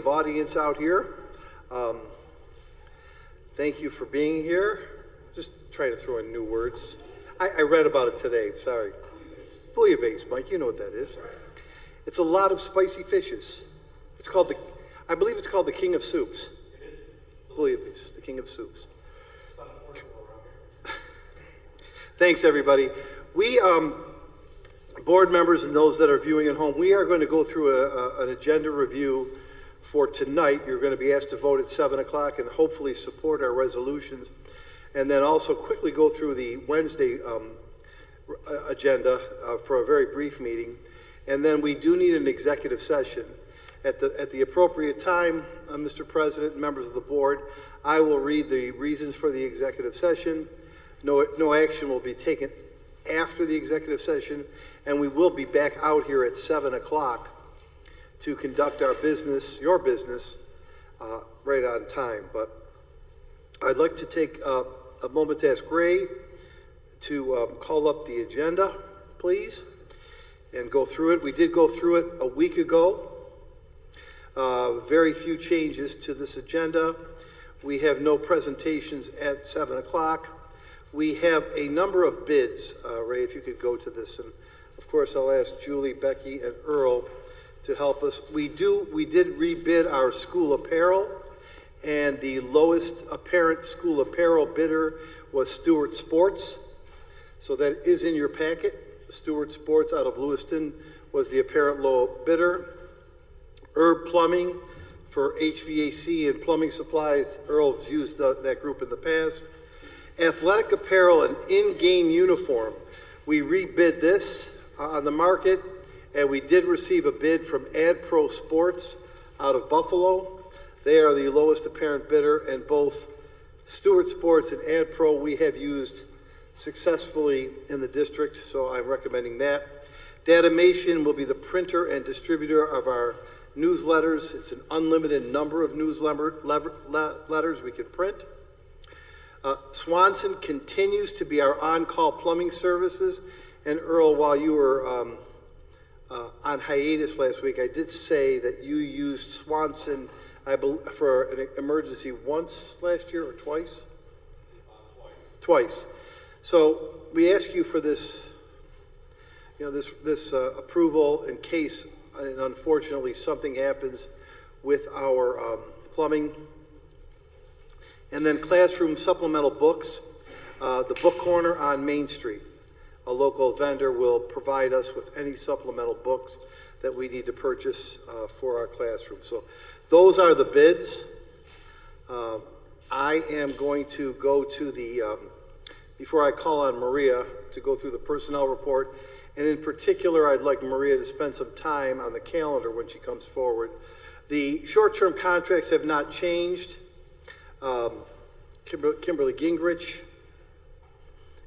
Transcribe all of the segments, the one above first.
of audience out here. Thank you for being here. Just trying to throw in new words. I read about it today, sorry. Bouillabaisse, Mike, you know what that is. It's a lot of spicy fishes. It's called I believe it's called the King of Soups. Bouillabaisse, the King of Soups. Thanks, everybody. We, board members and those that are viewing at home, we are going to go through an agenda review for tonight. You're going to be asked to vote at 7 o'clock and hopefully support our resolutions. And then also quickly go through the Wednesday agenda for a very brief meeting. And then we do need an executive session. At the appropriate time, Mr. President and members of the board, I will read the reasons for the executive session. No action will be taken after the executive session, and we will be back out here at 7 o'clock to conduct our business, your business, right on time. But I'd like to take a moment to ask Ray to call up the agenda, please, and go through it. We did go through it a week ago. Very few changes to this agenda. We have no presentations at 7 o'clock. We have a number of bids. Ray, if you could go to this. And of course, I'll ask Julie, Becky, and Earl to help us. We did rebid our school apparel, and the lowest apparent school apparel bidder was Stewart Sports. So that is in your packet. Stewart Sports out of Lewiston was the apparent low bidder. Herb Plumbing for HVAC and plumbing supplies. Earl's used that group in the past. Athletic apparel and in-game uniform. We rebid this on the market, and we did receive a bid from Ad Pro Sports out of Buffalo. They are the lowest apparent bidder, and both Stewart Sports and Ad Pro we have used successfully in the district, so I'm recommending that. Datamation will be the printer and distributor of our newsletters. It's an unlimited number of newsletters we can print. Swanson continues to be our on-call plumbing services. And Earl, while you were on hiatus last week, I did say that you used Swanson, I believe, for an emergency once last year or twice? Twice. So we ask you for this, this approval in case, and unfortunately, something happens with our plumbing. And then classroom supplemental books, the book corner on Main Street. A local vendor will provide us with any supplemental books that we need to purchase for our classroom. So those are the bids. I am going to go to the, before I call on Maria to go through the personnel report, and in particular, I'd like Maria to spend some time on the calendar when she comes forward. The short-term contracts have not changed. Kimberly Gingrich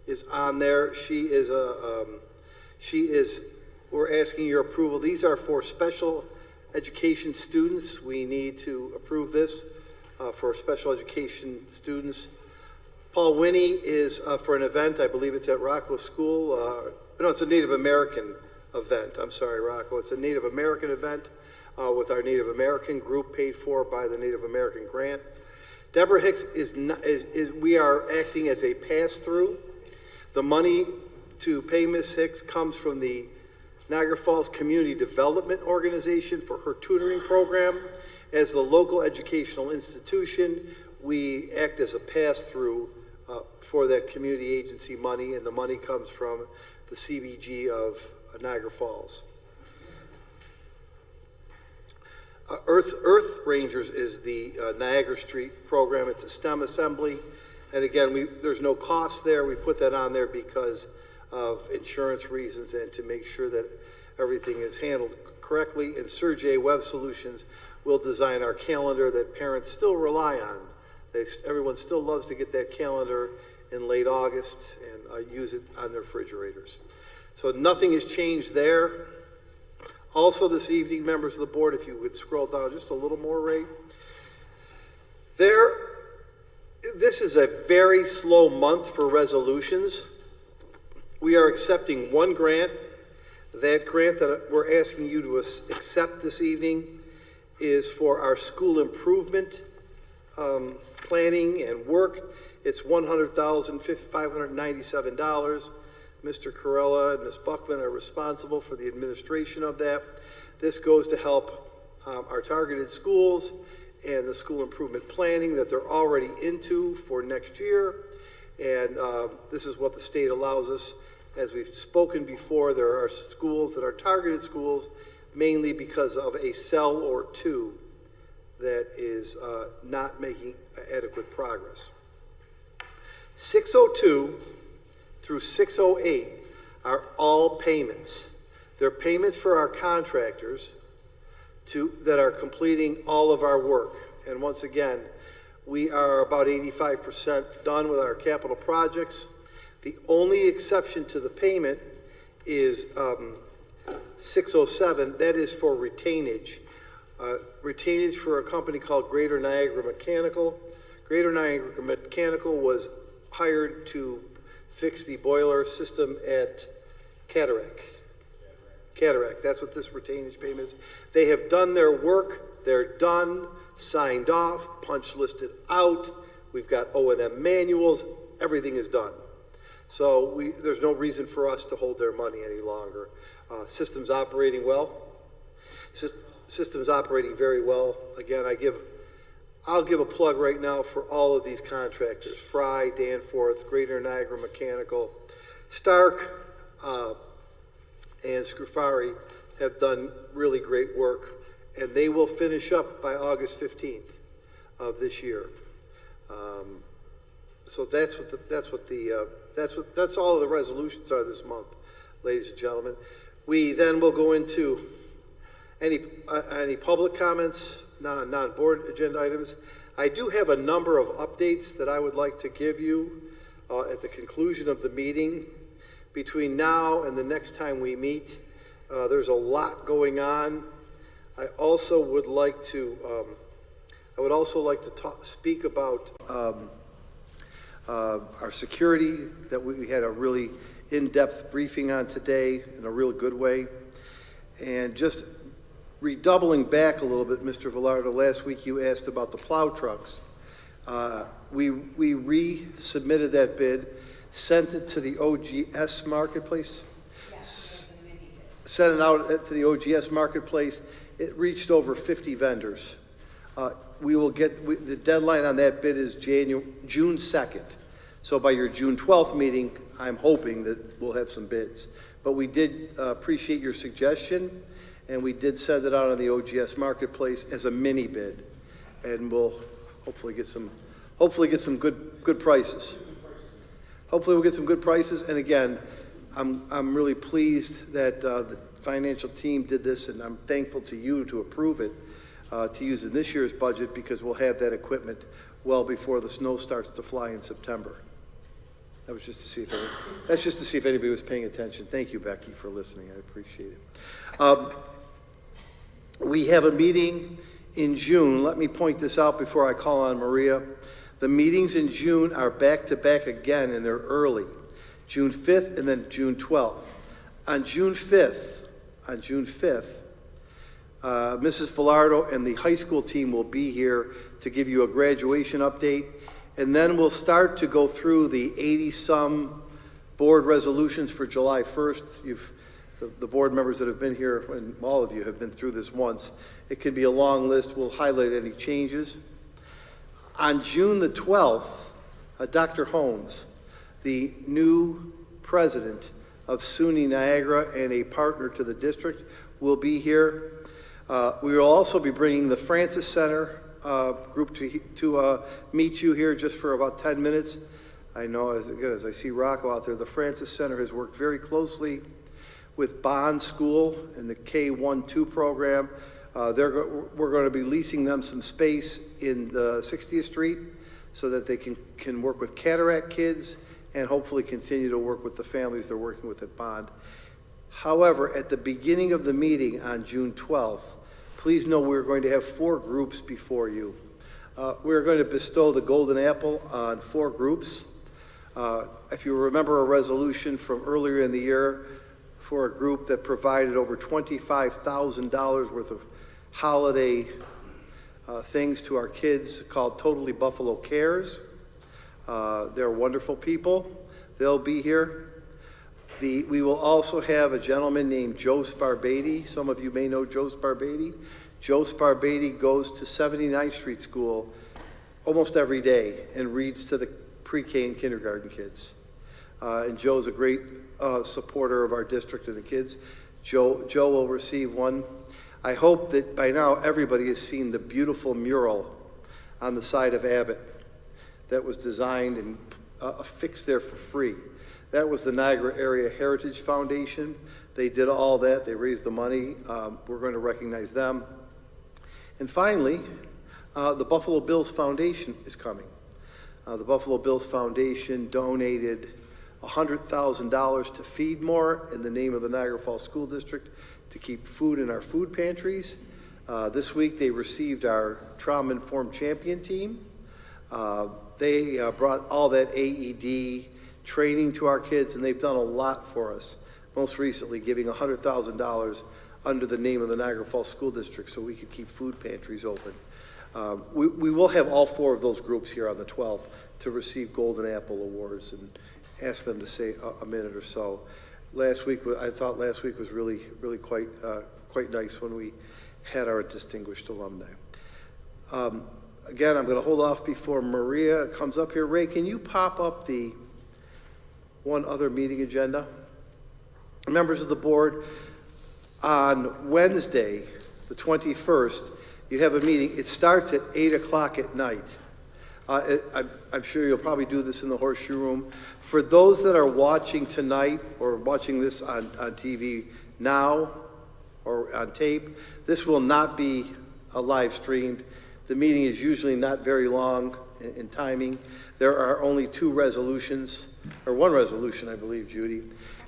is on there. We're asking your approval. These are for special education students. We need to approve this for special education students. Paul Winnie is for an event. I believe it's at Rockwell School. No, it's a Native American event. I'm sorry, Rockwell. It's a Native American event with our Native American group paid for by the Native American grant. Deborah Hicks we are acting as a pass-through. The money to pay Ms. Hicks comes from the Niagara Falls Community Development Organization for her tutoring program. As the local educational institution, we act as a pass-through for that community agency money, and the money comes from the CBG of Niagara Falls. Earth Rangers is the Niagara Street program. It's a STEM assembly. And again, there's no cost there. We put that on there because of insurance reasons and to make sure that everything is handled correctly. And Sergey Web Solutions will design our calendar that parents still rely on. Everyone still loves to get that calendar in late August and use it on their refrigerators. So nothing has changed there. Also this evening, members of the board, if you would scroll down just a little more, Ray. This is a very slow month for resolutions. We are accepting one grant. That grant that we're asking you to accept this evening is for our school improvement planning and work. It's $100,597. Mr. Corella and Ms. Buckman are responsible for the administration of that. This goes to help our targeted schools and the school improvement planning that they're already into for next year. And this is what the state allows us. As we've spoken before, there are schools that are targeted schools mainly because of a cell or two that is not making adequate progress. 602 through 608 are all payments. They're payments for our contractors that are completing all of our work. And once again, we are about 85% done with our capital projects. The only exception to the payment is 607. That is for retainage. Retainage for a company called Greater Niagara Mechanical. Greater Niagara Mechanical was hired to fix the boiler system at Cataract. That's what this retainage payment is. They have done their work. They're done, signed off, punch listed out. We've got O&M manuals. Everything is done. So there's no reason for us to hold their money any longer. System's operating well. System's operating very well. Again, I'll give a plug right now for all of these contractors: Fry, Danforth, Greater Niagara Mechanical, Stark, and Scrufari have done really great work, and they will finish up by August 15th of this year. So that's all of the resolutions are this month, ladies and gentlemen. We then will go into any public comments, non-board agenda items. I do have a number of updates that I would like to give you at the conclusion of the meeting. Between now and the next time we meet, there's a lot going on. I would also like to speak about our security that we had a really in-depth briefing on today in a real good way. And just redoubling back a little bit, Mr. Velardo, last week you asked about the plow trucks. We resubmitted that bid, sent it to the OGS marketplace, sent it out to the OGS marketplace. It reached over 50 vendors. The deadline on that bid is June 2nd. So by your June 12th meeting, I'm hoping that we'll have some bids. But we did appreciate your suggestion, and we did send it out on the OGS marketplace as a mini bid, and we'll hopefully get some good prices. Hopefully we'll get some good prices. And again, I'm really pleased that the financial team did this, and I'm thankful to you to approve it to use in this year's budget, because we'll have that equipment well before the snow starts to fly in September. That's just to see if anybody was paying attention. Thank you, Becky, for listening. I appreciate it. We have a meeting in June. Let me point this out before I call on Maria. The meetings in June are back-to-back again, and they're early. June 5th and then June 12th. On June 5th, Mrs. Velardo and the high school team will be here to give you a graduation update, and then we'll start to go through the 80-some board resolutions for July 1st. The board members that have been here, and all of you have been through this once. It can be a long list. We'll highlight any changes. On June the 12th, Dr. Holmes, the new president of SUNY Niagara and a partner to the district, will be here. We will also be bringing the Francis Center group to meet you here just for about 10 minutes. I know, as I see Rocco out there, the Francis Center has worked very closely with Bond School and the K-1-2 program. We're going to be leasing them some space in the 60th Street so that they can work with Cataract kids and hopefully continue to work with the families they're working with at Bond. However, at the beginning of the meeting on June 12th, please know we're going to have 4 groups before you. We're going to bestow the Golden Apple on 4 groups. If you remember a resolution from earlier in the year for a group that provided over $25,000 worth of holiday things to our kids called Totally Buffalo Cares. They're wonderful people. They'll be here. We will also have a gentleman named Joe Sparbetti. Some of you may know Joe Sparbetti. Joe Sparbetti goes to 79th Street School almost every day and reads to the pre-K and kindergarten kids. And Joe's a great supporter of our district and the kids. Joe will receive one. I hope that by now everybody has seen the beautiful mural on the side of Abbott that was designed and affixed there for free. That was the Niagara Area Heritage Foundation. They did all that. They raised the money. We're going to recognize them. And finally, the Buffalo Bills Foundation is coming. The Buffalo Bills Foundation donated $100,000 to Feed More in the name of the Niagara Falls School District to keep food in our food pantries. This week they received our trauma-informed champion team. They brought all that AED training to our kids, and they've done a lot for us, most recently giving $100,000 under the name of the Niagara Falls School District so we could keep food pantries open. We will have all four of those groups here on the 12th to receive Golden Apple Awards and ask them to say a minute or so. I thought last week was really quite nice when we had our distinguished alumni. Again, I'm going to hold off before Maria comes up here. Ray, can you pop up the one other meeting agenda? Members of the board, on Wednesday, the 21st, you have a meeting. It starts at 8 o'clock at night. I'm sure you'll probably do this in the Horseshoe Room. For those that are watching tonight or watching this on TV now or on tape, this will not be a live streamed. The meeting is usually not very long in timing. There are only two resolutions, or one resolution, I believe, Judy,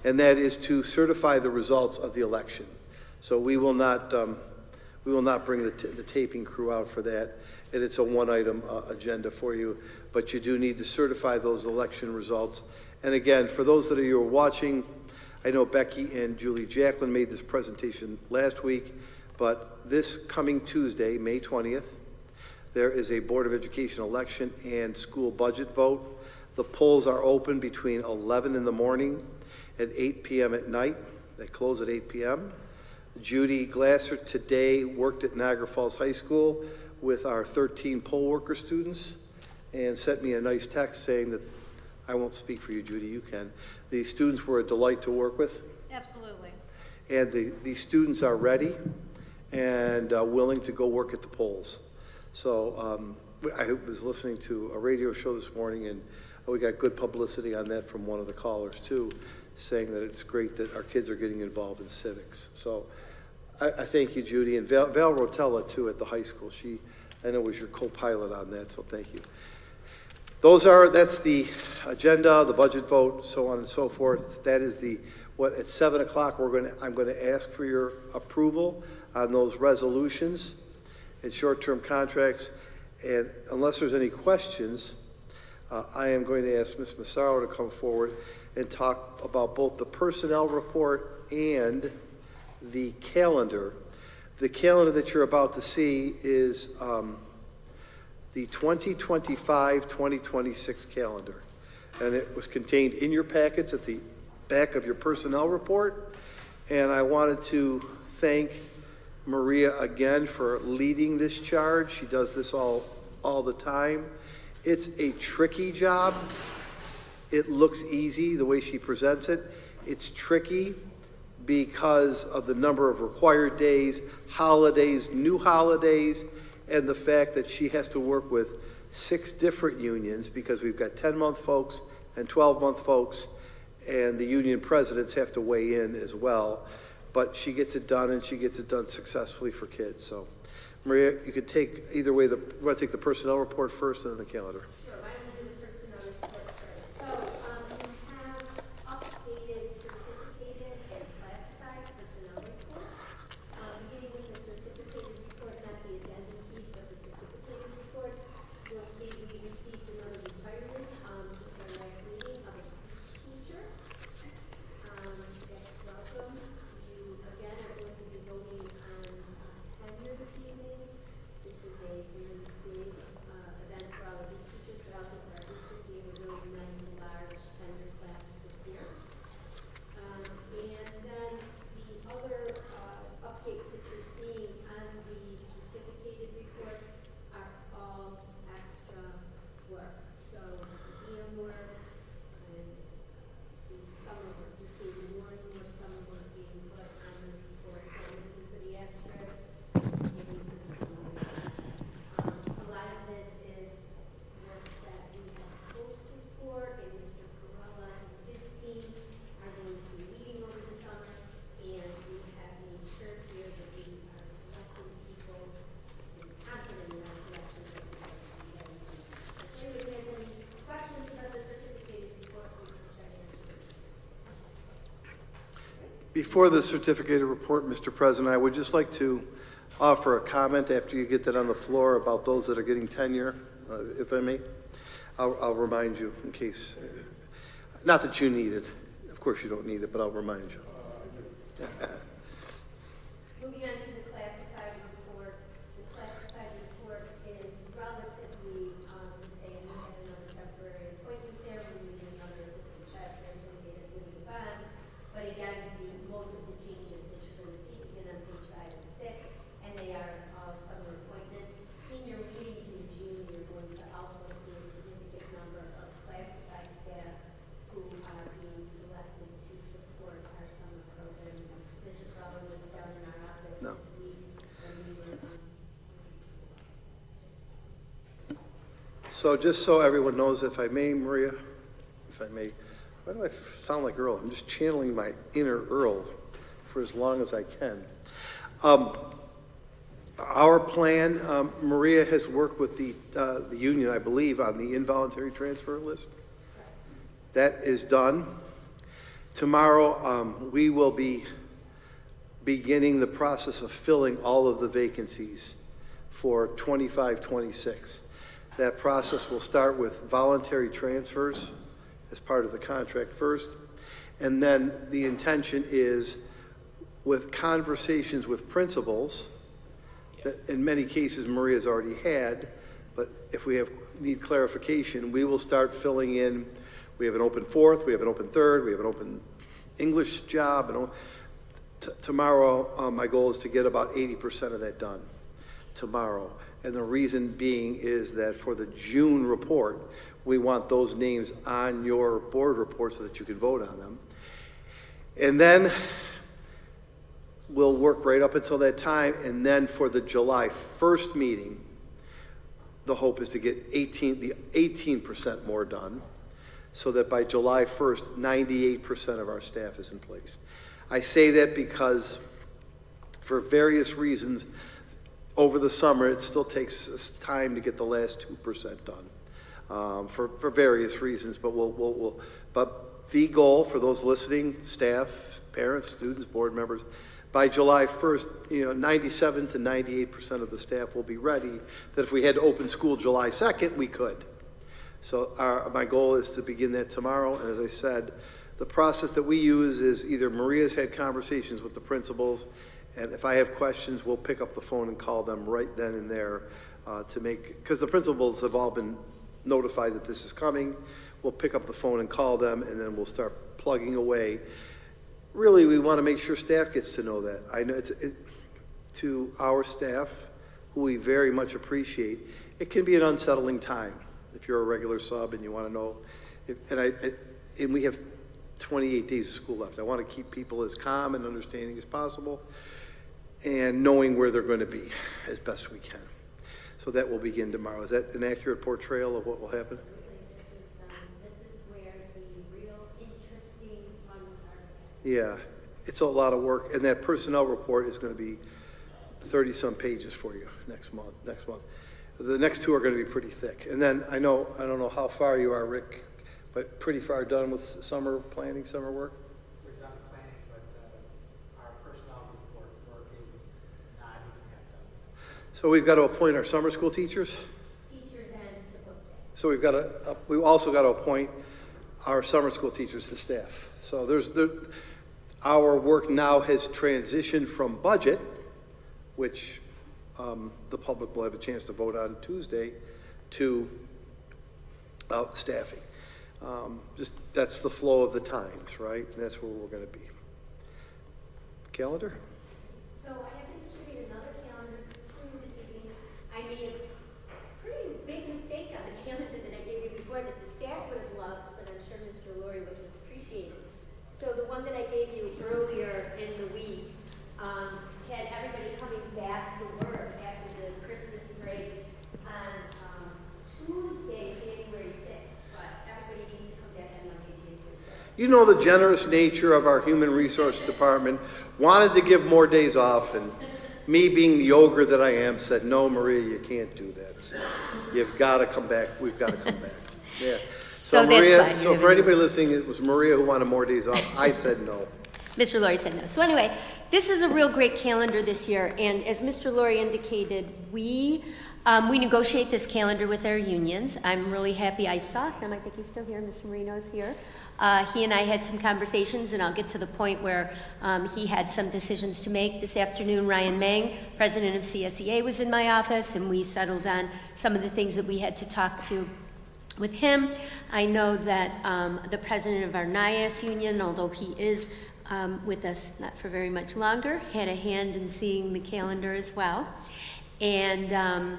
and that is to certify the results of the election. So we will not bring the taping crew out for that, and it's a one-item agenda for you, but you do need to certify those election results. And again, for those that are you watching, I know Becky and Julie Jacqueline made this presentation last week, but this coming Tuesday, May 20th, there is a Board of Education election and school budget vote. The polls are open between 11 in the morning and 8 p.m. at night. They close at 8 p.m. Judy Glasser today worked at Niagara Falls High School with our 13 poll worker students and sent me a nice text saying that, I won't speak for you, Judy, you can. The students were a delight to work with. Absolutely. And the students are ready and willing to go work at the polls. So I was listening to a radio show this morning, and we got good publicity on that from one of the callers too, saying that it's great that our kids are getting involved in civics. So I thank you, Judy, and Val Rotella too at the high school. I know was your co-pilot on that, so thank you. That's the agenda, the budget vote, so on and so forth. That is at 7 o'clock I'm going to ask for your approval on those resolutions and short-term contracts. And unless there's any questions, I am going to ask Ms. Massaro to come forward and talk about both the personnel report and the calendar. The calendar that you're about to see is the 2025-2026 calendar. And it was contained in your packets at the back of your personnel report. And I wanted to thank Maria again for leading this charge. She does this all the time. It's a tricky job. It looks easy the way she presents it. It's tricky because of the number of required days, holidays, new holidays, and the fact that she has to work with 6 different unions because we've got 10-month folks and 12-month folks, and the union presidents have to weigh in as well. But she gets it done, and she gets it done successfully for kids. So, Maria, you could take either way. You want to take the personnel report first and then the calendar? Sure, why don't we do the personnel report first? So, we have updated, certificated, and classified personnel reports. Beginning with the certificated report, not the addendum piece, but the certificated report, you'll see we received another retirement since our last meeting of a speech teacher. That's welcome. You, again, are going to be voting on tenure this Before the certificated report, Mr. President, I would just like to offer a comment after you get that on the floor about those that are getting tenure, if I may. I'll remind you in case, not that you need it. Of course you don't need it, but I'll remind you. Moving on to the classified report. The classified report is relatively the same. We have another temporary appointment there. We need another assistant child care associate at Living Bond. But again, most of the changes that you're going to see begin on page 5 and 6, and they are all summer appointments. In your meetings in June, you're going to also see a significant number of classified staff who are being selected to support our summer program. Mr. Crowley was down in our office No. this week when we were So just so everyone knows, if I may, Maria, if I may, why do I sound like Earl? I'm just channeling my inner Earl for as long as I can. Our plan, Maria has worked with the union, I believe, on the involuntary transfer list. That is done. Tomorrow, we will be beginning the process of filling all of the vacancies for 25-26. That process will start with voluntary transfers as part of the contract first. And then the intention is, with conversations with principals, that in many cases Maria's already had, but if we need clarification, we will start filling in. We have an open fourth, we have an open third, we have an open English job. Tomorrow, my goal is to get about 80% of that done tomorrow. And the reason being is that for the June report, we want those names on your board report so that you can vote on them. And then we'll work right up until that time. And then for the July 1st meeting, the hope is to get the 18% more done, so that by July 1st, 98% of our staff is in place. I say that because for various reasons, over the summer, it still takes us time to get the last 2% done, for various reasons. But but the goal for those listening, staff, parents, students, board members, by July 1st, 97 to 98% of the staff will be ready. That if we had to open school July 2nd, we could. So my goal is to begin that tomorrow. And as I said, the process that we use is either Maria's had conversations with the principals, and if I have questions, we'll pick up the phone and call them right then and there because the principals have all been notified that this is coming. We'll pick up the phone and call them, and then we'll start plugging away. Really, we want to make sure staff gets to know that. I know to our staff, who we very much appreciate, it can be an unsettling time if you're a regular sub and you want to know. And we have 28 days of school left. I want to keep people as calm and understanding as possible, and knowing where they're going to be as best we can. So that will begin tomorrow. Is that an accurate portrayal of what will happen? This is where the real interesting fun part. Yeah, it's a lot of work, and that personnel report is going to be 30-some pages for you next month. The next two are going to be pretty thick. And then I don't know how far you are, Rick, but pretty far done with summer planning, summer work? We're done planning, but our personnel report work is not even half done. So we've got to appoint our summer school teachers. Teachers and support staff. So we've also got to appoint our summer school teachers to staff. So our work now has transitioned from budget, which the public will have a chance to vote on Tuesday, to staffing. Just that's the flow of the times, right? And that's where we're going to be. Calendar? So I have to distribute another calendar to you this evening. I made a pretty big mistake on the calendar that I gave you before that the staff would have loved, but I'm sure Mr. Laurie would have appreciated. So the one that I gave you earlier in the week had everybody coming back to work after the Christmas break on Tuesday, January 6th. But everybody needs to come back on Monday, January 5th. You know the generous nature of our human resource department wanted to give more days off, and me being the ogre that I am said, no, Maria, you can't do that. You've got to come back. We've got to come back. Yeah. So So that's Maria, fine. so for anybody listening, it was Maria who wanted more days off. I said no. Mr. Laurie said no. So anyway, this is a real great calendar this year, and as Mr. Laurie indicated, we negotiate this calendar with our unions. I'm really happy I saw him. I think he's still here. Mr. Marino's here. He and I had some conversations, and I'll get to the point where he had some decisions to make. This afternoon, Ryan Mang, president of CSEA, was in my office, and we settled on some of the things that we had to talk to with him. I know that the president of our NIAS union, although he is with us not for very much longer, had a hand in seeing the calendar as well. And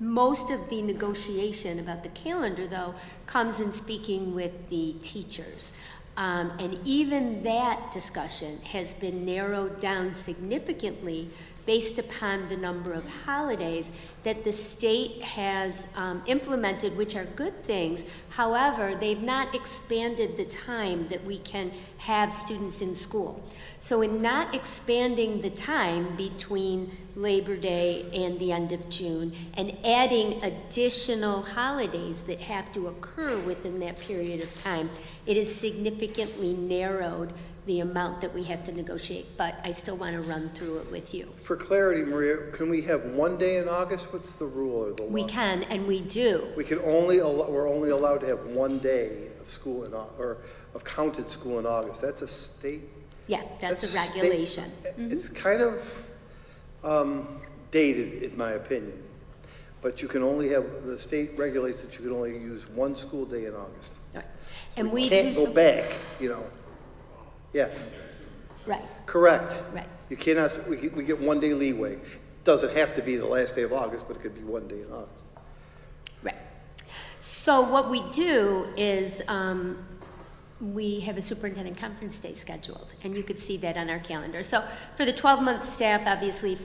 most of the negotiation about the calendar, though, comes in speaking with the teachers. And even that discussion has been narrowed down significantly based upon the number of holidays that the state has implemented, which are good things. However, they've not expanded the time that we can have students in school. So in not expanding the time between Labor Day and the end of June and adding additional holidays that have to occur within that period of time, it has significantly narrowed the amount that we have to negotiate, but I still want to run through it with you. For clarity, Maria, can we have one day in August? What's the rule or the law? We can, and we do. We can only, we're only allowed to have one day of school or of counted school in August. That's a state. Yeah, that's a state- regulation. It's kind of dated, in my opinion. But you can only have, the state regulates that you can only use one school day in August. Right. So And we we can't do go back, you know. Yeah, Right, correct. right. You cannot, we get one day leeway. Doesn't have to be the last day of August, but it could be one day in August. Right. So what we do is we have a superintendent conference day scheduled, and you could see that on our calendar. So for the 12-month staff, obviously,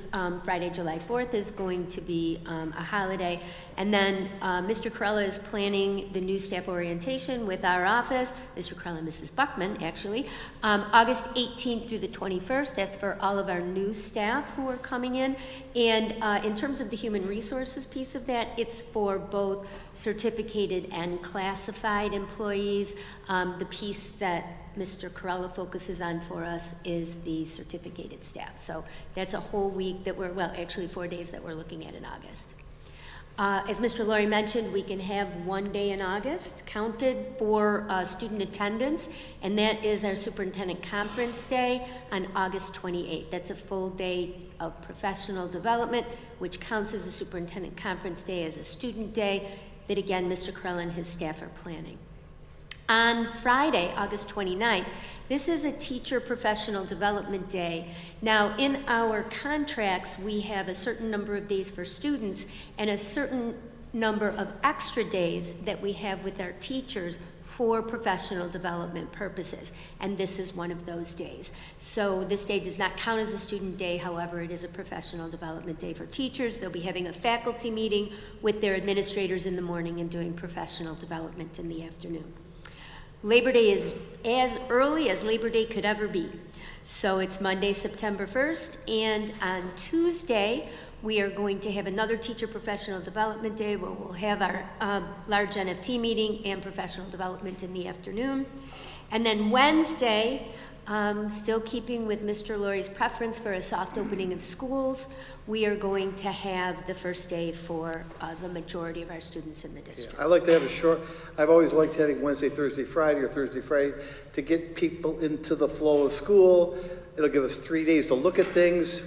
Friday, July 4th is going to be a holiday. And then Mr. Corella is planning the new staff orientation with our office, Mr. Corella and Mrs. Buckman, actually, August 18th through the 21st. That's for all of our new staff who are coming in. And in terms of the human resources piece of that, it's for both certificated and classified employees. The piece that Mr. Corella focuses on for us is the certificated staff. So that's a whole week that well, actually 4 days that we're looking at in August. As Mr. Laurie mentioned, we can have one day in August counted for student attendance, and that is our superintendent conference day on August 28th. That's a full day of professional development, which counts as a superintendent conference day, as a student day, that again, Mr. Corella and his staff are planning. On Friday, August 29th, this is a teacher professional development day. Now, in our contracts, we have a certain number of days for students and a certain number of extra days that we have with our teachers for professional development purposes, and this is one of those days. So this day does not count as a student day, however, it is a professional development day for teachers. They'll be having a faculty meeting with their administrators in the morning and doing professional development in the afternoon. Labor Day is as early as Labor Day could ever be. So it's Monday, September 1st, and on Tuesday, we are going to have another teacher professional development day where we'll have our large NFT meeting and professional development in the afternoon. And then Wednesday, still keeping with Mr. Laurie's preference for a soft opening of schools, we are going to have the first day for the majority of our students in the district. I like to have a short, I've always liked having Wednesday, Thursday, Friday, or Thursday, Friday, to get people into the flow of school. It'll give us 3 days to look at things.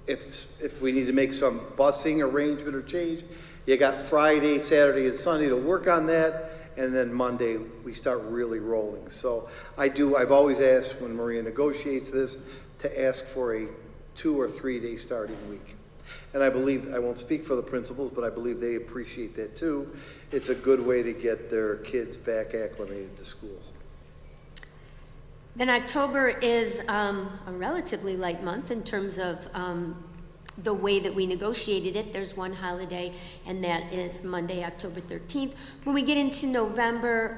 If we need to make some busing arrangement or change, you got Friday, Saturday, and Sunday to work on that, and then Monday, we start really rolling. So I've always asked when Maria negotiates this, to ask for a 2 or 3 day starting week. And I believe, I won't speak for the principals, but I believe they appreciate that too. It's a good way to get their kids back acclimated to school. Then October is a relatively light month in terms of the way that we negotiated it. There's one holiday, and that is Monday, October 13th. When we get into November,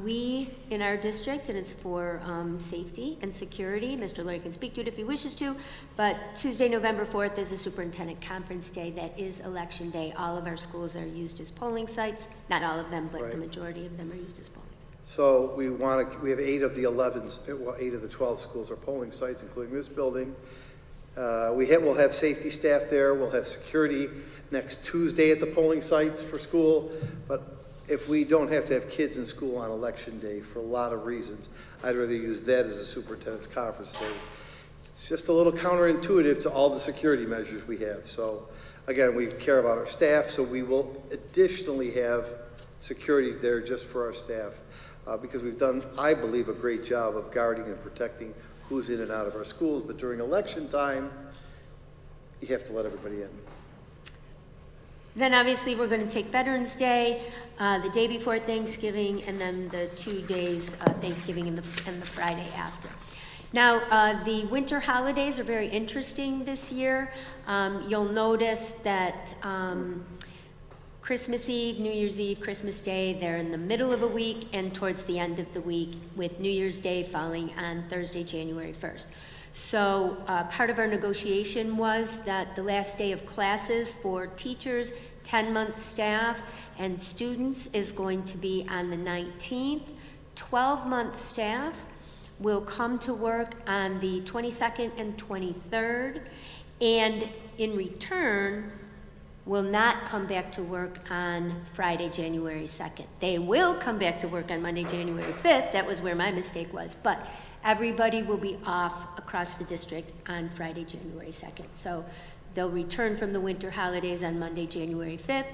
we, in our district, and it's for safety and security, Mr. Laurie can speak to it if he wishes to, but Tuesday, November 4th is a superintendent conference day. That is election day. All of our schools are used as polling sites. Not all of them, but Right. the majority of them are used as polling sites. So we have 8 of the 8 of the 12 schools are polling sites, including this building. We'll have safety staff there. We'll have security next Tuesday at the polling sites for school. But if we don't have to have kids in school on election day for a lot of reasons, I'd rather use that as a superintendent's conference day. It's just a little counterintuitive to all the security measures we have. So again, we care about our staff, so we will additionally have security there just for our staff. Because we've done, I believe, a great job of guarding and protecting who's in and out of our schools. But during election time, you have to let everybody in. Then obviously, we're going to take Veterans Day, the day before Thanksgiving, and then the 2 days, Thanksgiving and the Friday after. Now, the winter holidays are very interesting this year. You'll notice that Christmas Eve, New Year's Eve, Christmas Day, they're in the middle of a week and towards the end of the week, with New Year's Day falling on Thursday, January 1st. So part of our negotiation was that the last day of classes for teachers, 10-month staff, and students is going to be on the 19th. 12-month staff will come to work on the 22nd and 23rd, and in return, will not come back to work on Friday, January 2nd. They will come back to work on Monday, January 5th. That was where my mistake was. But everybody will be off across the district on Friday, January 2nd. So they'll return from the winter holidays on Monday, January 5th.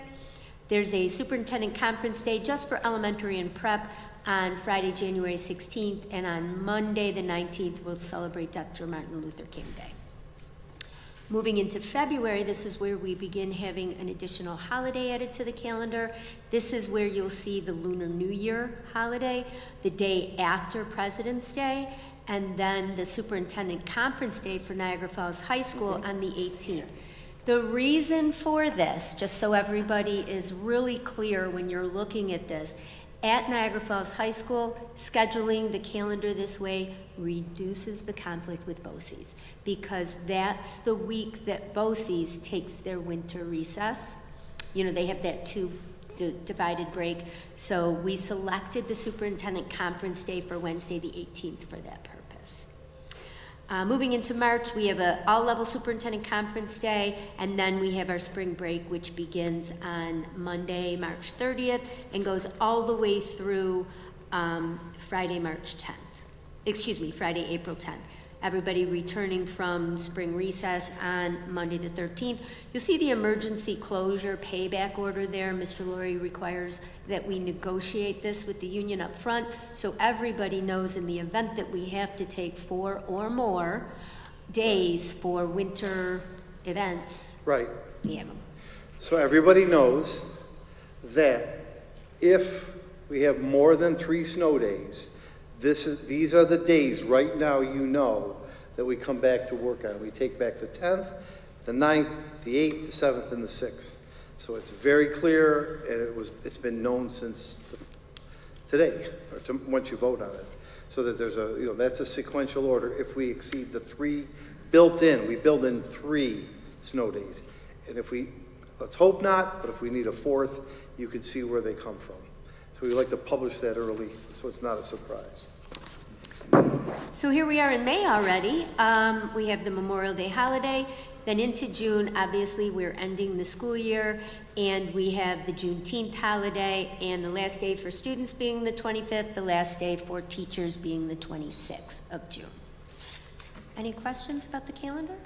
There's a superintendent conference day just for elementary and prep on Friday, January 16th. And on Monday, the 19th, we'll celebrate Dr. Martin Luther King Day. Moving into February, this is where we begin having an additional holiday added to the calendar. This is where you'll see the Lunar New Year holiday, the day after President's Day, and then the Superintendent Conference Day for Niagara Falls High School on the 18th. The reason for this, just so everybody is really clear when you're looking at this, at Niagara Falls High School, scheduling the calendar this way reduces the conflict with BOCES, because that's the week that BOCES takes their winter recess. You know, they have that divided break. So we selected the Superintendent Conference Day for Wednesday the 18th for that purpose. Moving into March, we have an all-level Superintendent Conference Day, and then we have our spring break, which begins on Monday, March 30th, and goes all the way through Friday, April 10th. Everybody returning from spring recess on Monday the 13th. You'll see the emergency closure payback order there. Mr. Laurie requires that we negotiate this with the union up front, so everybody knows in the event that we have to take 4 or more days for winter events. Right. We have them. So everybody knows that if we have more than 3 snow days, these are the days right now you know that we come back to work on. We take back the 10th, the 9th, the 8th, the 7th, and the 6th. So it's very clear, and it's been known since today, or once you vote on it. So that there's that's a sequential order. If we exceed the 3 we build in 3 snow days. And let's hope not, but if we need a 4th, you can see where they come from. So we like to publish that early, so it's not a surprise. So here we are in May already. We have the Memorial Day holiday. Then into June, obviously, we're ending the school year, and we have the Juneteenth holiday, and the last day for students being the 25th, the last day for teachers being the 26th of June. Any questions about the calendar?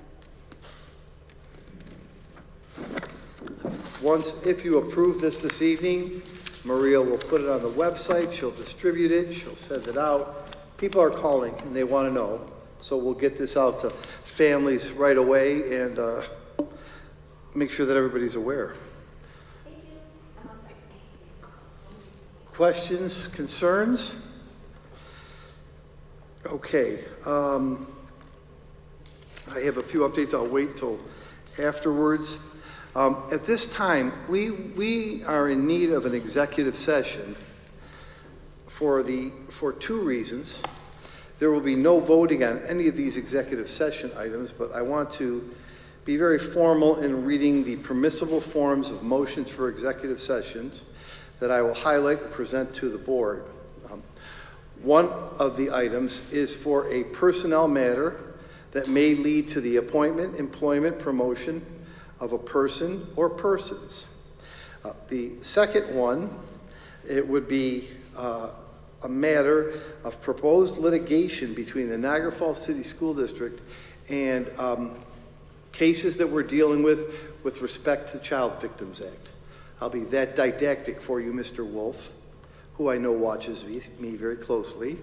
If you approve this evening, Maria will put it on the website, she'll distribute it, she'll send it out. People are calling and they want to know, so we'll get this out to families right away and make sure that everybody's aware. Questions, concerns? Okay. I have a few updates. I'll wait till afterwards. At this time, we are in need of an executive session for 2 reasons. There will be no voting on any of these executive session items, but I want to be very formal in reading the permissible forms of motions for executive sessions that I will highlight and present to the board. One of the items is for a personnel matter that may lead to the appointment, employment, promotion of a person or persons. The second one, it would be a matter of proposed litigation between the Niagara Falls City School District and cases that we're dealing with respect to the Child Victims Act. I'll be that didactic for you, Mr. Wolf, who I know watches me very closely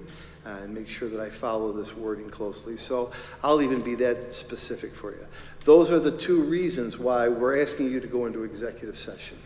and make sure that I follow this wording closely. So I'll even be that specific for you. Those are the two reasons why we're asking you to go into executive session.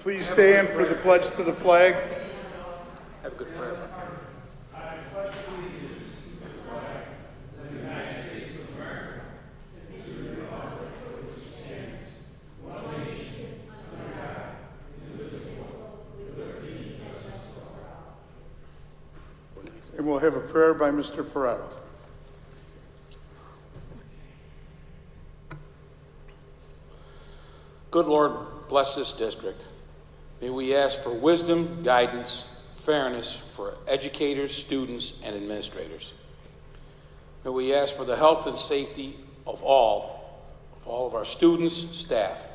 please stand for the pledge to the flag? Have a good prayer. And we'll have a prayer by Mr. Pareto. Good Lord, bless this district. May we ask for wisdom, guidance, fairness for educators, students, and administrators. May we ask for the health and safety of all of our students, staff.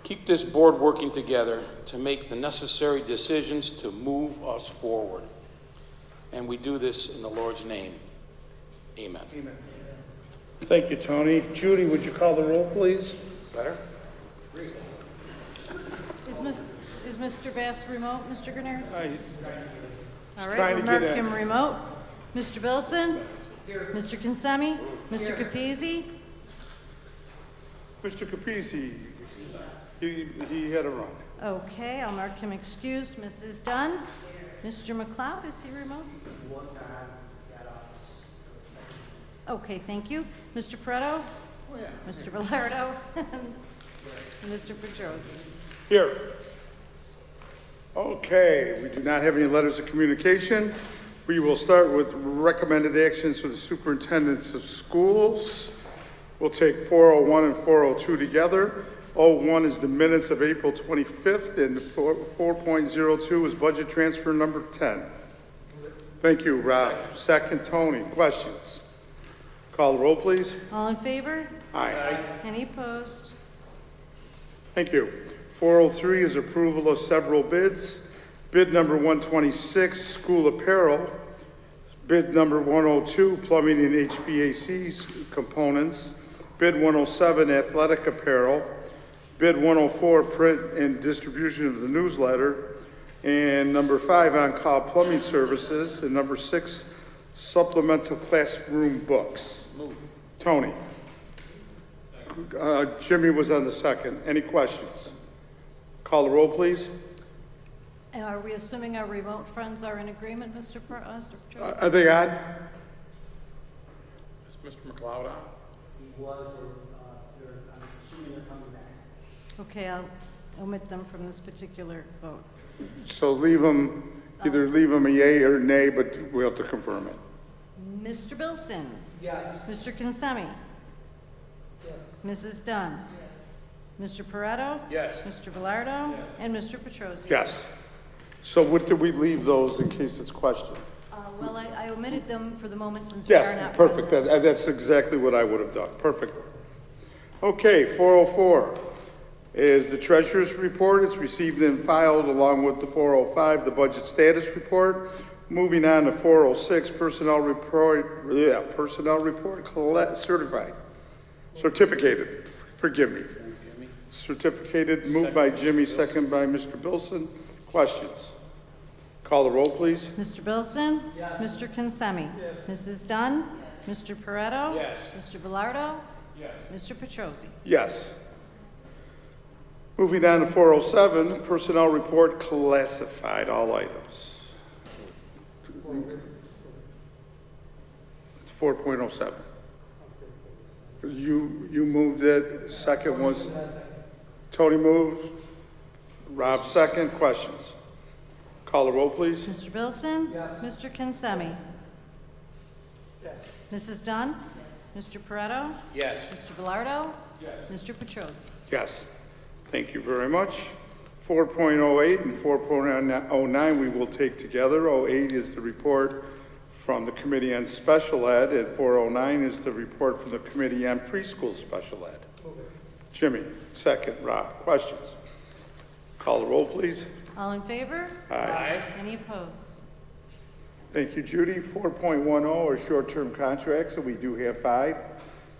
Keep this board working together to make the necessary decisions to move us forward. And we do this in the Lord's name. Amen. Amen. Thank you, Tony. Judy, would you call the roll, please? Better? Is Mr. Bass remote, Mr. Grenier? He's All trying right, to we'll get mark in. him remote. Mr. Bilson? Mr. Kinsemi? Mr. Capizzi? Mr. Capizzi, he had a run. Okay, I'll mark him excused. Mrs. Dunn? Mr. McLeod, is he remote? Okay, thank you. Mr. Pareto? Mr. Velardo? And Mr. Petrosi? Here. Okay, we do not have any letters of communication. We will start with recommended actions for the superintendents of schools. We'll take 401 and 402 together. 01 is the minutes of April 25th, and 4.02 is budget transfer number 10. Thank you, Rob. Second, Tony. Questions? Call the roll, please. All in favor? Aye. Any opposed? Thank you. 403 is approval of several bids. Bid number 126, school apparel. Bid number 102, plumbing and HVAC components. Bid 107, athletic apparel. Bid 104, print and distribution of the newsletter. And number 5, on-call plumbing services. And number 6, supplemental classroom books. Tony. Jimmy was on the second. Any questions? Call the roll, please. And are we assuming our remote friends are in agreement, Mr. Petrosi? Are they on? Is Mr. McLeod on? He was, I'm assuming they're coming back. Okay, I'll omit them from this particular vote. So leave them, either leave them a yay or nay, but we have to confirm it. Mr. Bilson? Yes. Mr. Kinsemi? Yes. Mrs. Dunn? Mr. Pareto? Yes. Mr. Velardo? And Mr. Petrosi? Yes. So what did we leave those in case it's questioned? Well, I omitted them for the moment since they are Yes, not perfect. present. That's exactly what I would have done. Perfect. Okay, 404 is the treasurer's report. It's received and filed along with the 405, the budget status report. Moving on to 406, personnel report, certified. Certificated, forgive me. Certificated, moved by Jimmy, second by Mr. Bilson. Questions? Call the roll, please. Mr. Bilson? Yes. Mr. Kinsemi? Yes. Mrs. Dunn? Yes. Mr. Pareto? Yes. Mr. Velardo? Yes. Mr. Petrosi? Yes. Moving on to 407, personnel report, classified, all items. It's 4.07. You moved it, second was, Tony moved, Rob second, questions? Call the roll, please. Mr. Bilson? Yes. Mr. Kinsemi? Yes. Mrs. Dunn? Yes. Mr. Pareto? Yes. Mr. Velardo? Yes. Mr. Petrosi? Yes, thank you very much. 4.08 and 4.09 we will take together. 08 is the report from the Committee on Special Ed, and 409 is the report from the Committee on Preschool Special Ed. Jimmy, second. Rob, questions? Call the roll, please. All in favor? Aye. Any opposed? Thank you, Judy. 4.10 are short-term contracts, and we do have 5.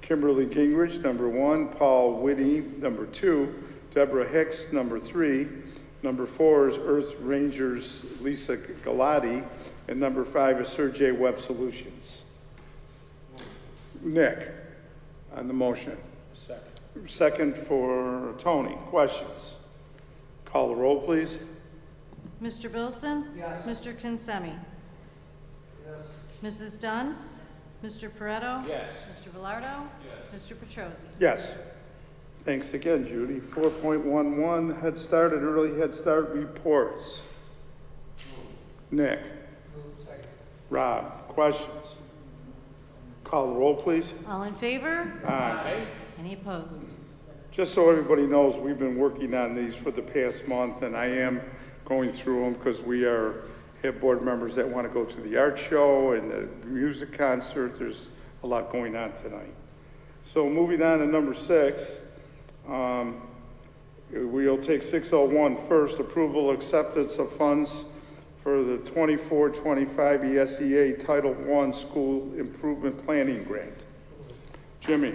Kimberly Gingrich, number 1. Paul Whitty, number 2. Deborah Hicks, number 3. Number 4 is Earth Rangers Lisa Galati, and number 5 is Sergey Web Solutions. Nick, on the motion. Second. Second for Tony. Questions? Call the roll, please. Mr. Bilson? Yes. Mr. Kinsemi? Mrs. Dunn? Mr. Pareto? Yes. Mr. Velardo? Yes. Mr. Petrosi? Yes. Thanks again, Judy. 4.11, Head Start and Early Head Start reports. Nick. Rob, questions? Call the roll, please. All in favor? Aye. Any opposed? Just so everybody knows, we've been working on these for the past month, and I am going through them because we have board members that want to go to the art show and the music concert. There's a lot going on tonight. So moving on to number 6, we'll take 601 first, approval acceptance of funds for the 24-25 ESEA Title I School Improvement Planning Grant. Jimmy.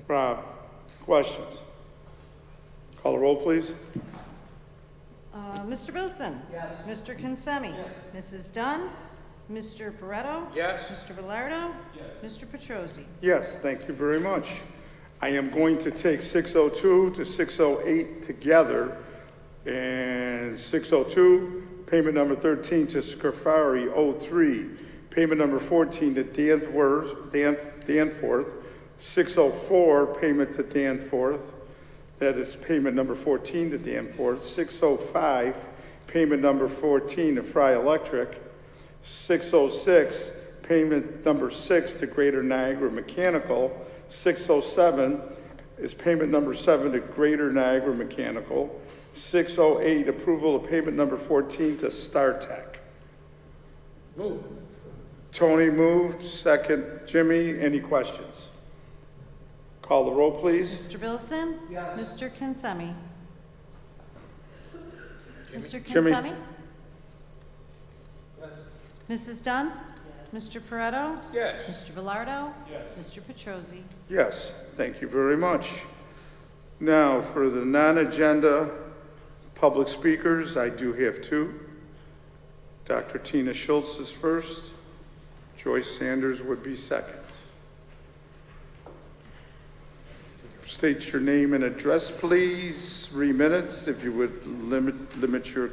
Rob. Questions? Call the roll, please. Mr. Bilson? Yes. Mr. Kinsemi? Yes. Mrs. Dunn? Mr. Pareto? Yes. Mr. Velardo? Yes. Mr. Petrosi? Yes, thank you very much. I am going to take 602 to 608 together. And 602, payment number 13 to Scafari 03. Payment number 14 to Danforth. 604, payment to Danforth. That is payment number 14 to Danforth. 605, payment number 14 to Fry Electric. 606, payment number 6 to Greater Niagara Mechanical. 607 is payment number 7 to Greater Niagara Mechanical. 608, approval of payment number 14 to StarTech. Move. Tony moved, second. Jimmy, any questions? Call the roll, please. Mr. Bilson? Yes. Mr. Kinsemi? Mr. Jimmy. Kinsemi? Mrs. Dunn? Mr. Pareto? Yes. Mr. Velardo? Yes. Mr. Petrosi? Yes, thank you very much. Now, for the non-agenda public speakers, I do have 2. Dr. Tina Schultz is first. Joyce Sanders would be second. State your name and address, please. 3 minutes, if you would limit your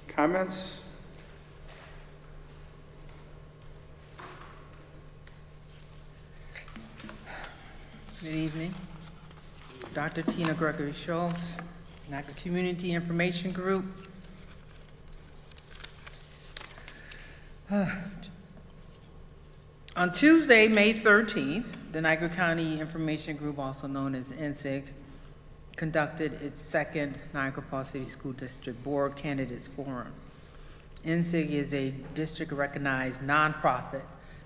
comments. Good evening. Dr. Tina Gregory Schultz, NACA Community Information Group. On Tuesday, May 13th, the Niagara County Information Group, also known as NCIG, conducted its second Niagara Falls City School District Board Candidates Forum. NCIG is a district-recognized nonprofit,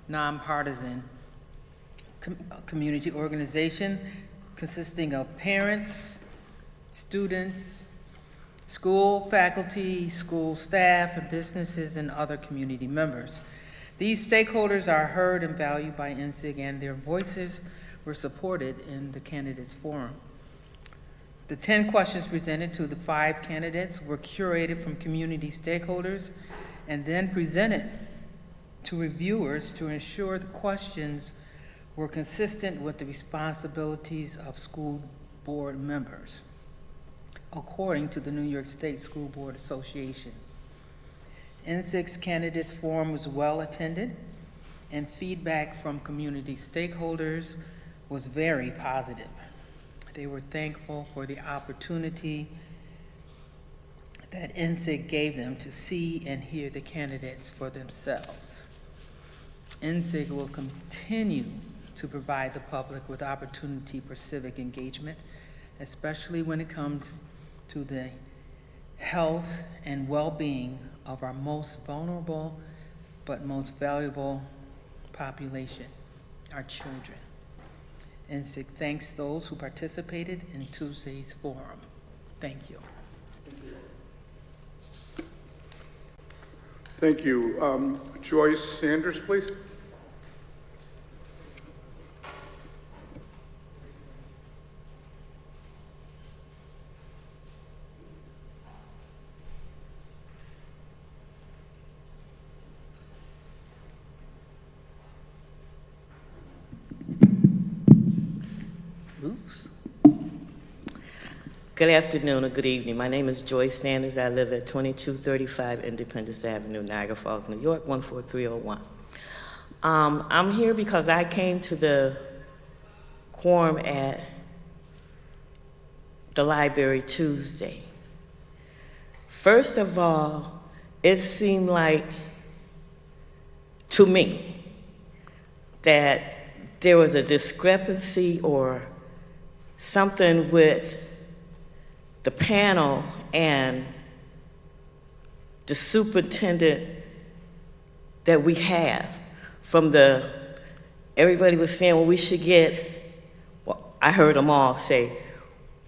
nonpartisan community organization consisting of parents, students, school faculty, school staff, and businesses and other community members. These stakeholders are heard and valued by NCIG, and their voices were supported in the candidates forum. The 10 questions presented to the 5 candidates were curated from community stakeholders and then presented to reviewers to ensure the questions were consistent with the responsibilities of school board members, according to the New York State School Board Association. NCIG's candidates forum was well attended, and feedback from community stakeholders was very positive. They were thankful for the opportunity that NCIG gave them to see and hear the candidates for themselves. NCIG will continue to provide the public with opportunity for civic engagement, especially when it comes to the health and well-being of our most vulnerable but most valuable population, our children. NCIG thanks those who participated in Tuesday's forum. Thank you. Thank you. Joyce Sanders, please. Good afternoon or good evening. My name is Joyce Sanders. I live at 2235 Independence Avenue, Niagara Falls, New York, 14301. I'm here because I came to the quorum at the library Tuesday. First of all, it seemed like, to me, that there was a discrepancy or something with the panel and the superintendent that we have. Everybody was saying, well, we should I heard them all say,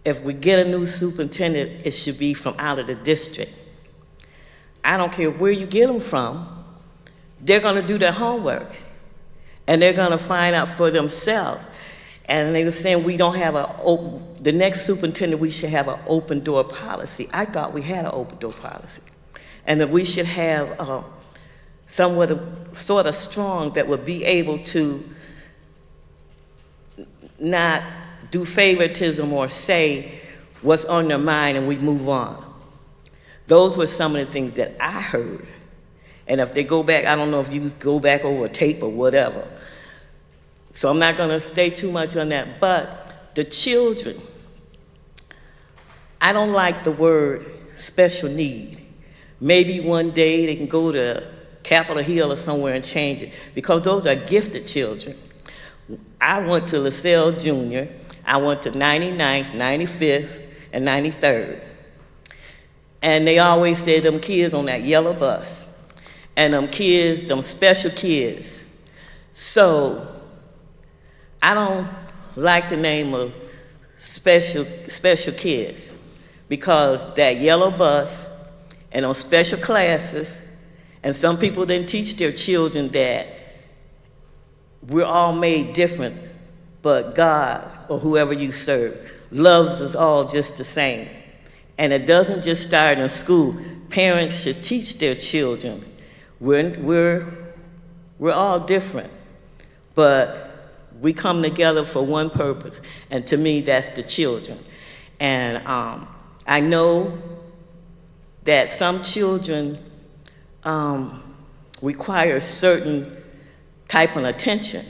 if we get a new superintendent, it should be from out of the district. I don't care where you get them from, they're gonna do their homework, and they're gonna find out for themselves. And they were saying we don't have the next superintendent, we should have an open door policy. I thought we had an open door policy. And that we should have sort of strong that would be able to not do favoritism or say what's on their mind and we move on. Those were some of the things that I heard. And if they go back, I don't know if you go back over a tape or whatever. So I'm not gonna stay too much on that, but the children, I don't like the word special need. Maybe one day they can go to Capitol Hill or somewhere and change it, because those are gifted children. I went to LaSalle Junior, I went to 99th, 95th, and 93rd. And they always said them kids on that yellow bus, and them kids, them special kids. So, I don't like the name of special kids, because that yellow bus and those special classes, and some people didn't teach their children that we're all made different, but God, or whoever you serve, loves us all just the same. And it doesn't just start in school. Parents should teach their children. We're all different, but we come together for one purpose, and to me, that's the children. And I know that some children require certain type of attention.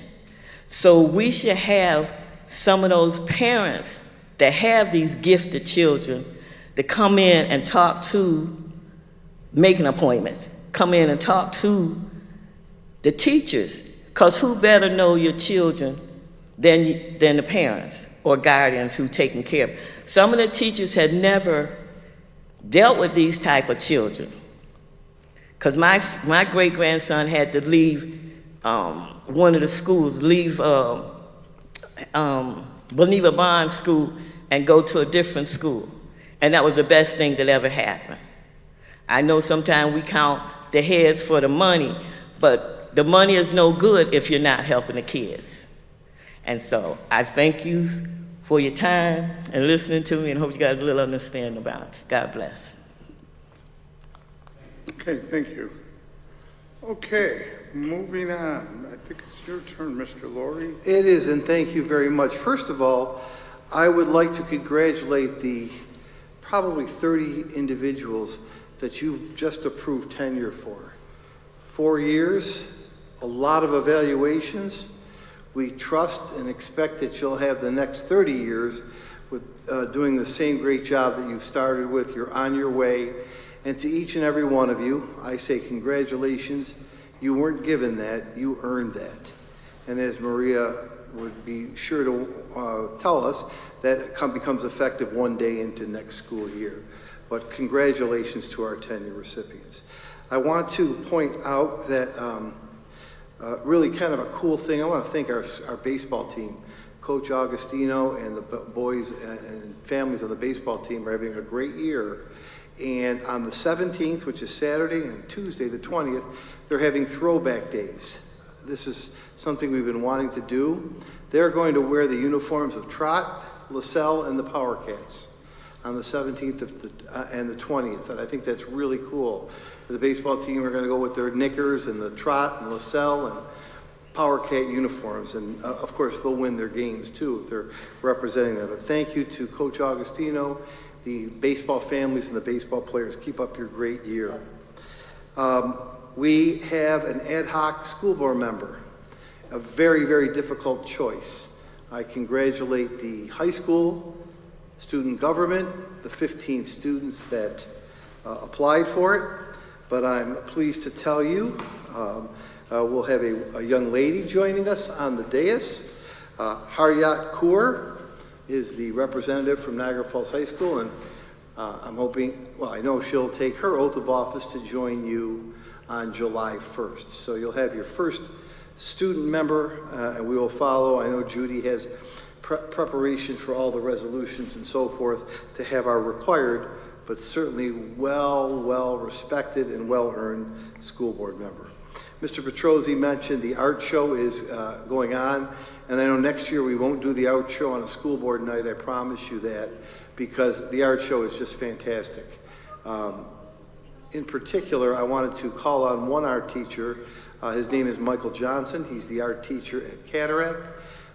So we should have some of those parents that have these gifted children to come in and make an appointment, come in and talk to the teachers. Because who better know your children than the parents or guardians who taking care of them? Some of the teachers had never dealt with these type of children. Because my great-grandson had to leave one of the schools, leave Boniva Bond School and go to a different school. And that was the best thing that ever happened. I know sometimes we count the heads for the money, but the money is no good if you're not helping the kids. And so I thank you for your time and listening to me, and hope you got a little understanding about it. God bless. Okay, thank you. Okay, moving on. I think it's your turn, Mr. Laurie. It is, and thank you very much. First of all, I would like to congratulate the probably 30 individuals that you've just approved tenure for. 4 years, a lot of evaluations. We trust and expect that you'll have the next 30 years with doing the same great job that you've started with. You're on your way. And to each and every one of you, I say congratulations. You weren't given that, you earned that. And as Maria would be sure to tell us, that becomes effective one day into next school year. But congratulations to our tenure recipients. I want to point out that really kind of a cool thing. I want to thank our baseball team. Coach Augustino and the boys and families on the baseball team are having a great year. And on the 17th, which is Saturday, and Tuesday, the 20th, they're having throwback days. This is something we've been wanting to do. They're going to wear the uniforms of Trot, LaSalle, and the Power Cats on the 17th and the 20th, and I think that's really cool. The baseball team are going to go with their knickers and the Trot and LaSalle and Power Cat uniforms, and of course they'll win their games too if they're representing them. But thank you to Coach Augustino the baseball families and the baseball players. Keep up your great year. We have an ad hoc school board member, a very, very difficult choice. I congratulate the high school, student government, the 15 students that applied for it, but I'm pleased to tell you we'll have a young lady joining us on the dais. Haryat Kaur is the representative from Niagara Falls High School, and I'm hoping, well, I know she'll take her oath of office to join you on July 1st. So you'll have your first student member, and we will follow. I know Judy has preparation for all the resolutions and so forth to have our required, but certainly well respected and well-earned school board member. Mr. Petrozzi mentioned the art show is going on, and I know next year we won't do the art show on a school board night, I promise you that, because the art show is just fantastic. In particular, I wanted to call on one art teacher. His name is Michael Johnson. He's the art teacher at Cataract.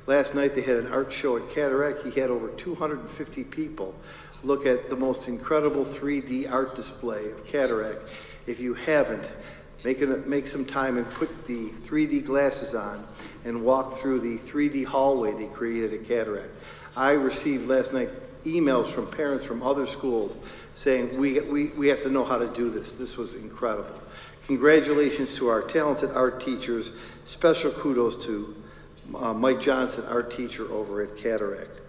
Last night they had an art show at Cataract. He had over 250 people look at the most incredible 3D art display of Cataract. If you haven't, make some time and put the 3D glasses on and walk through the 3D hallway they created at Cataract. I received last night emails from parents from other schools saying, we have to know how to do this. This was incredible. Congratulations to our talented art teachers. Special kudos to Mike Johnson, art teacher over at Cataract.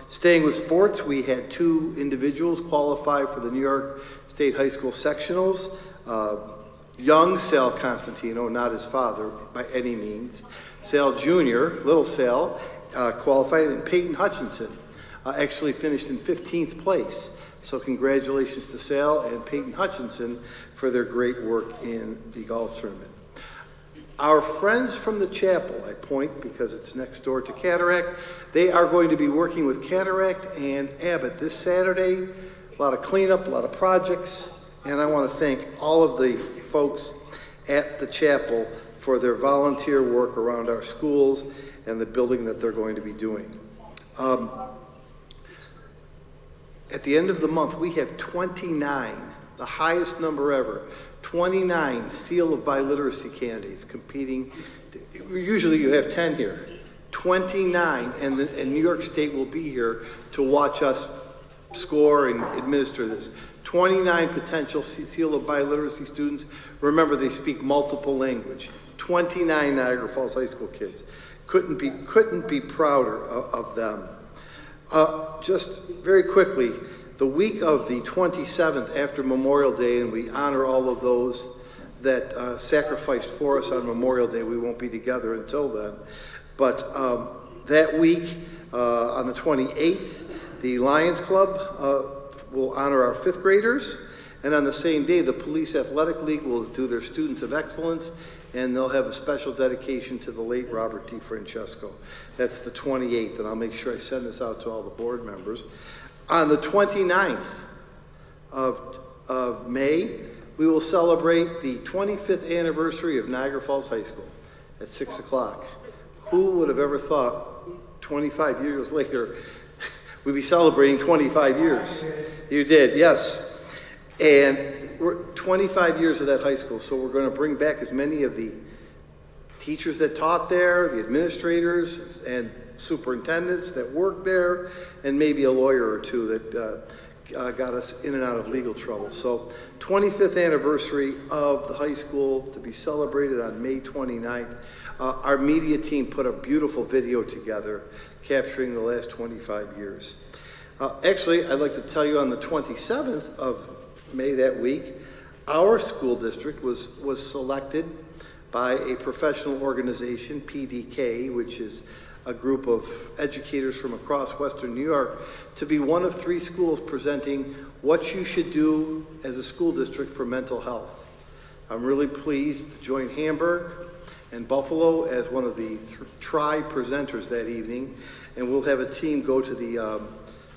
Staying with sports, we had 2 individuals qualify for the New York State High School sectionals. Young Sal Constantino, not his father by any means. Sal Jr., little Sal, qualified, and Peyton Hutchinson actually finished in 15th place. So congratulations to Sal and Peyton Hutchinson for their great work in the golf tournament. Our friends from the chapel, I point because it's next door to Cataract, they are going to be working with Cataract and Abbott this Saturday. A lot of cleanup, a lot of projects, and I want to thank all of the folks at the chapel for their volunteer work around our schools and the building that they're going to be doing. At the end of the month, we have 29, the highest number ever, 29 Seal of Biliteracy candidates competing. Usually you have 10 here. 29, and New York State will be here to watch us score and administer this. 29 potential Seal of Biliteracy students. Remember, they speak multiple language. 29 Niagara Falls High School kids. Couldn't be prouder of them. Just very quickly, the week of the 27th after Memorial Day, and we honor all of those that sacrificed for us on Memorial Day. We won't be together until then. But that week, on the 28th, the Lions Club will honor our 5th graders. And on the same day, the Police Athletic League will do their Students of Excellence, and they'll have a special dedication to the late Robert D. Francesco. That's the 28th, and I'll make sure I send this out to all the board members. On the 29th of May, we will celebrate the 25th anniversary of Niagara Falls High School at 6 o'clock. Who would have ever thought 25 years later we'd be celebrating 25 years? You did, yes. And we're 25 years of that high school, so we're going to bring back as many of the teachers that taught there, the administrators and superintendents that worked there, and maybe a lawyer or two that got us in and out of legal trouble. So 25th anniversary of the high school to be celebrated on May 29th. Our media team put a beautiful video together capturing the last 25 years. Actually, I'd like to tell you on the 27th of May that week, our school district was selected by a professional organization, PDK, which is a group of educators from across Western New York, to be one of 3 schools presenting what you should do as a school district for mental health. I'm really pleased to join Hamburg and Buffalo as one of the tri-presenters that evening, and we'll have a team go to the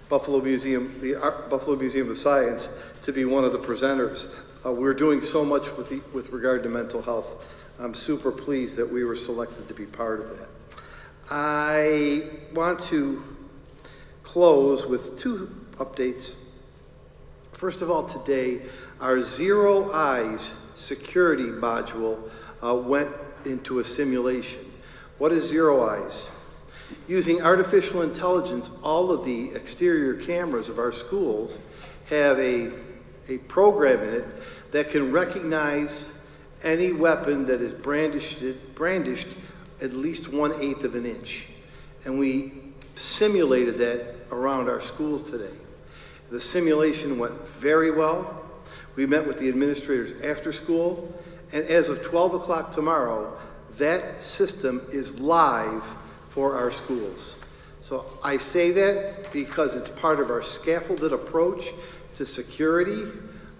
Buffalo Museum of Science to be one of the presenters. We're doing so much with regard to mental health. I'm super pleased that we were selected to be part of that. I want to close with 2 updates. First of all, today, our Zero Eyes security module went into a simulation. What is Zero Eyes? Using artificial intelligence, all of the exterior cameras of our schools have a program in it that can recognize any weapon that is brandished at least 1/8 of an inch. And we simulated that around our schools today. The simulation went very well. We met with the administrators after school, and as of 12 o'clock tomorrow, that system is live for our schools. So I say that because it's part of our scaffolded approach to security,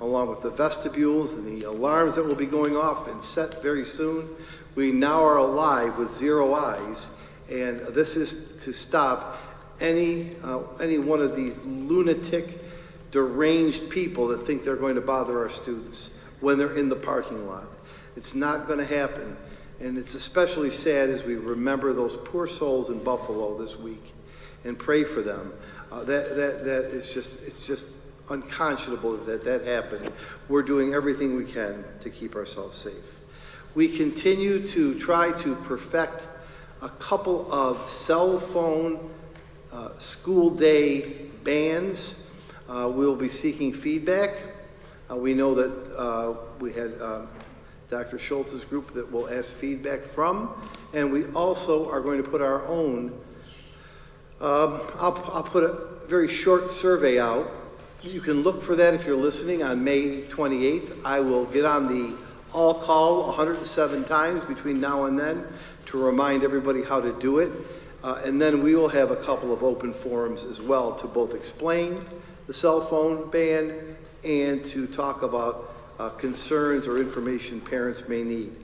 along with the vestibules and the alarms that will be going off and set very soon. We now are alive with Zero Eyes, and this is to stop any one of these lunatic, deranged people that think they're going to bother our students when they're in the parking lot. It's not going to happen, and it's especially sad as we remember those poor souls in Buffalo this week and pray for them. That is just unconscionable that happened. We're doing everything we can to keep ourselves safe. We continue to try to perfect a couple of cell phone school day bans. We'll be seeking feedback. We know that we had Dr. Schultz's group that will ask feedback from, and we also are going to put our own, I'll put a very short survey out. You can look for that if you're listening on May 28th. I will get on the all-call 107 times between now and then to remind everybody how to do it. And then we will have a couple of open forums as well to both explain the cell phone ban and to talk about concerns or information parents may need.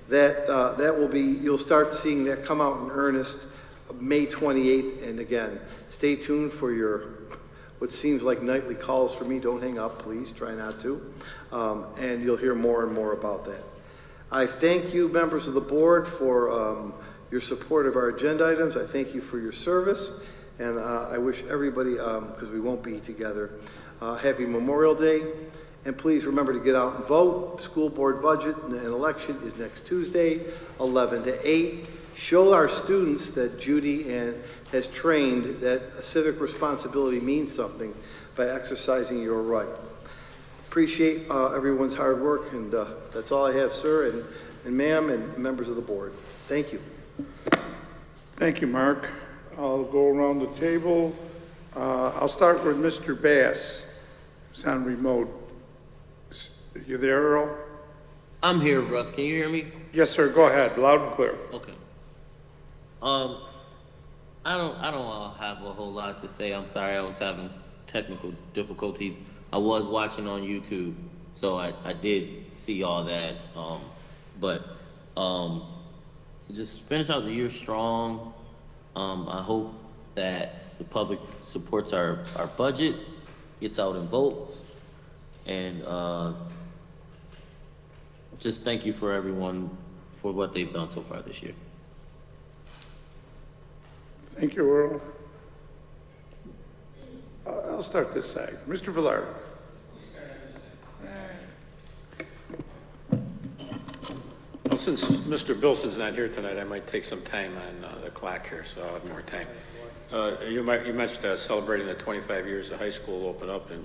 That will be, you'll start seeing that come out in earnest May 28th. And again, stay tuned for your what seems like nightly calls for me. Don't hang up, please. Try not to. And you'll hear more and more about that. I thank you, members of the board, for your support of our agenda items. I thank you for your service. And I wish everybody, because we won't be together, happy Memorial Day. And please remember to get out and vote. School board budget and election is next Tuesday, 11 to 8. Show our students that Judy has trained that a civic responsibility means something by exercising your right. Appreciate everyone's hard work, and that's all I have, sir, and ma'am, and members of the board. Thank you. Thank you, Mark. I'll go around the table. I'll start with Mr. Bass, who's on remote. You there, Earl? I'm here, Russ. Can you hear me? Yes, sir. Go ahead, loud and clear. Okay. I don't have a whole lot to say. I'm sorry, I was having technical difficulties. I was watching on YouTube, so I did see all that. But just finish out the year strong. I hope that the public supports our budget, gets out and votes, and just thank you for everyone for what they've done so far this year. Thank you, Earl. I'll start this side. Mr. Villardo. Well, since Mr. Bilson's not here tonight, I might take some time on the clock here, so I'll have more time. You mentioned celebrating the 25 years the high school opened up, and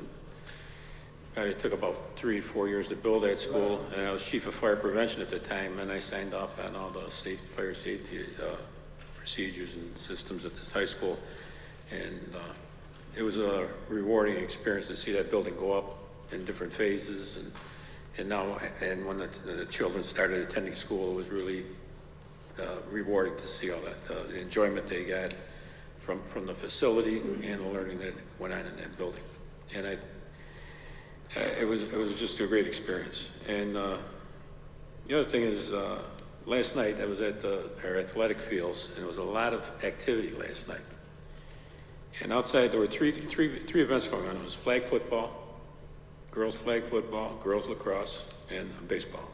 it took about 3 or 4 years to build that school, and I was chief of fire prevention at the time, and I signed off on all the fire safety procedures and systems at this high school, and it was a rewarding experience to see that building go up in different phases, and when the children started attending school, it was really rewarding to see all that, the enjoyment they got from the facility and the learning that went on in that building, and it was just a great experience. And the other thing is, last night I was at our athletic fields, and there was a lot of activity last night. And outside there were three events going on. It was flag football, girls flag football, girls lacrosse, and baseball.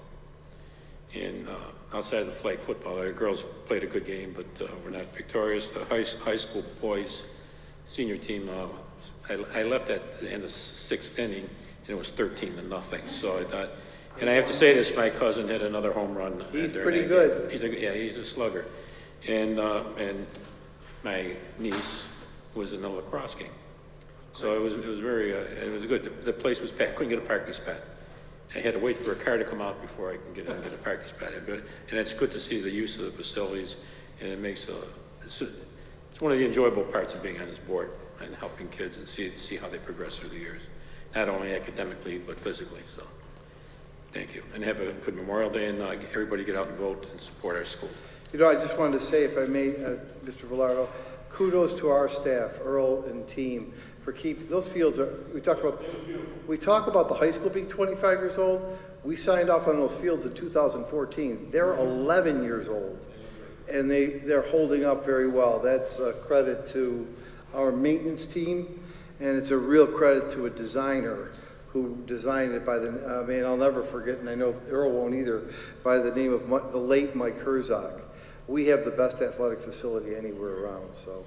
And outside of the flag football, the girls played a good game, but were not victorious. The high school boys senior team I left at the end of sixth inning, and it was 13-0. So I thought, and I have to say this, my cousin hit another home run. He's during pretty that good. game. He's a slugger. And my niece was in the lacrosse game. So it was very, it was good. The place was packed, couldn't get a parking spot. I had to wait for a car to come out before I can get in and get a parking spot. And it's good to see the use of the facilities, and it makes it's one of the enjoyable parts of being on this board and helping kids and see how they progress through the years, not only academically but physically. So, thank you, and have a good Memorial Day, and everybody get out and vote and support our school. You know, I just wanted to say, if I may, Mr. Velardo, kudos to our staff, Earl and team, for keeping, those fields are, we talk about the high school being 25 years old. We signed off on those fields in 2014. They're 11 years old, and they're holding up very well. That's a credit to our maintenance team, and it's a real credit to a designer who designed it by the, man, I'll never forget, and I know Earl won't either, by the name of the late Mike Herzog. We have the best athletic facility anywhere around, so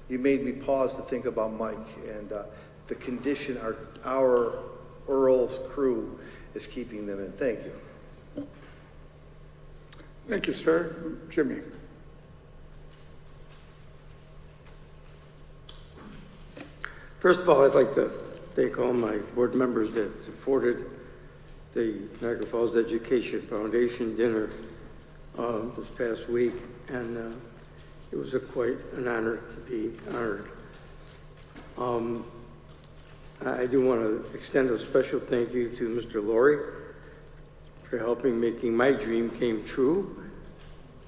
you made me pause to think about Mike and the condition our Earl's crew is keeping them in. Thank you. Thank you, sir. Jimmy. First of all, I'd like to thank all my board members that supported the Niagara Falls Education Foundation dinner this past week, and it was quite an honor to be honored. I do want to extend a special thank you to Mr. Laurie for helping making my dream came true.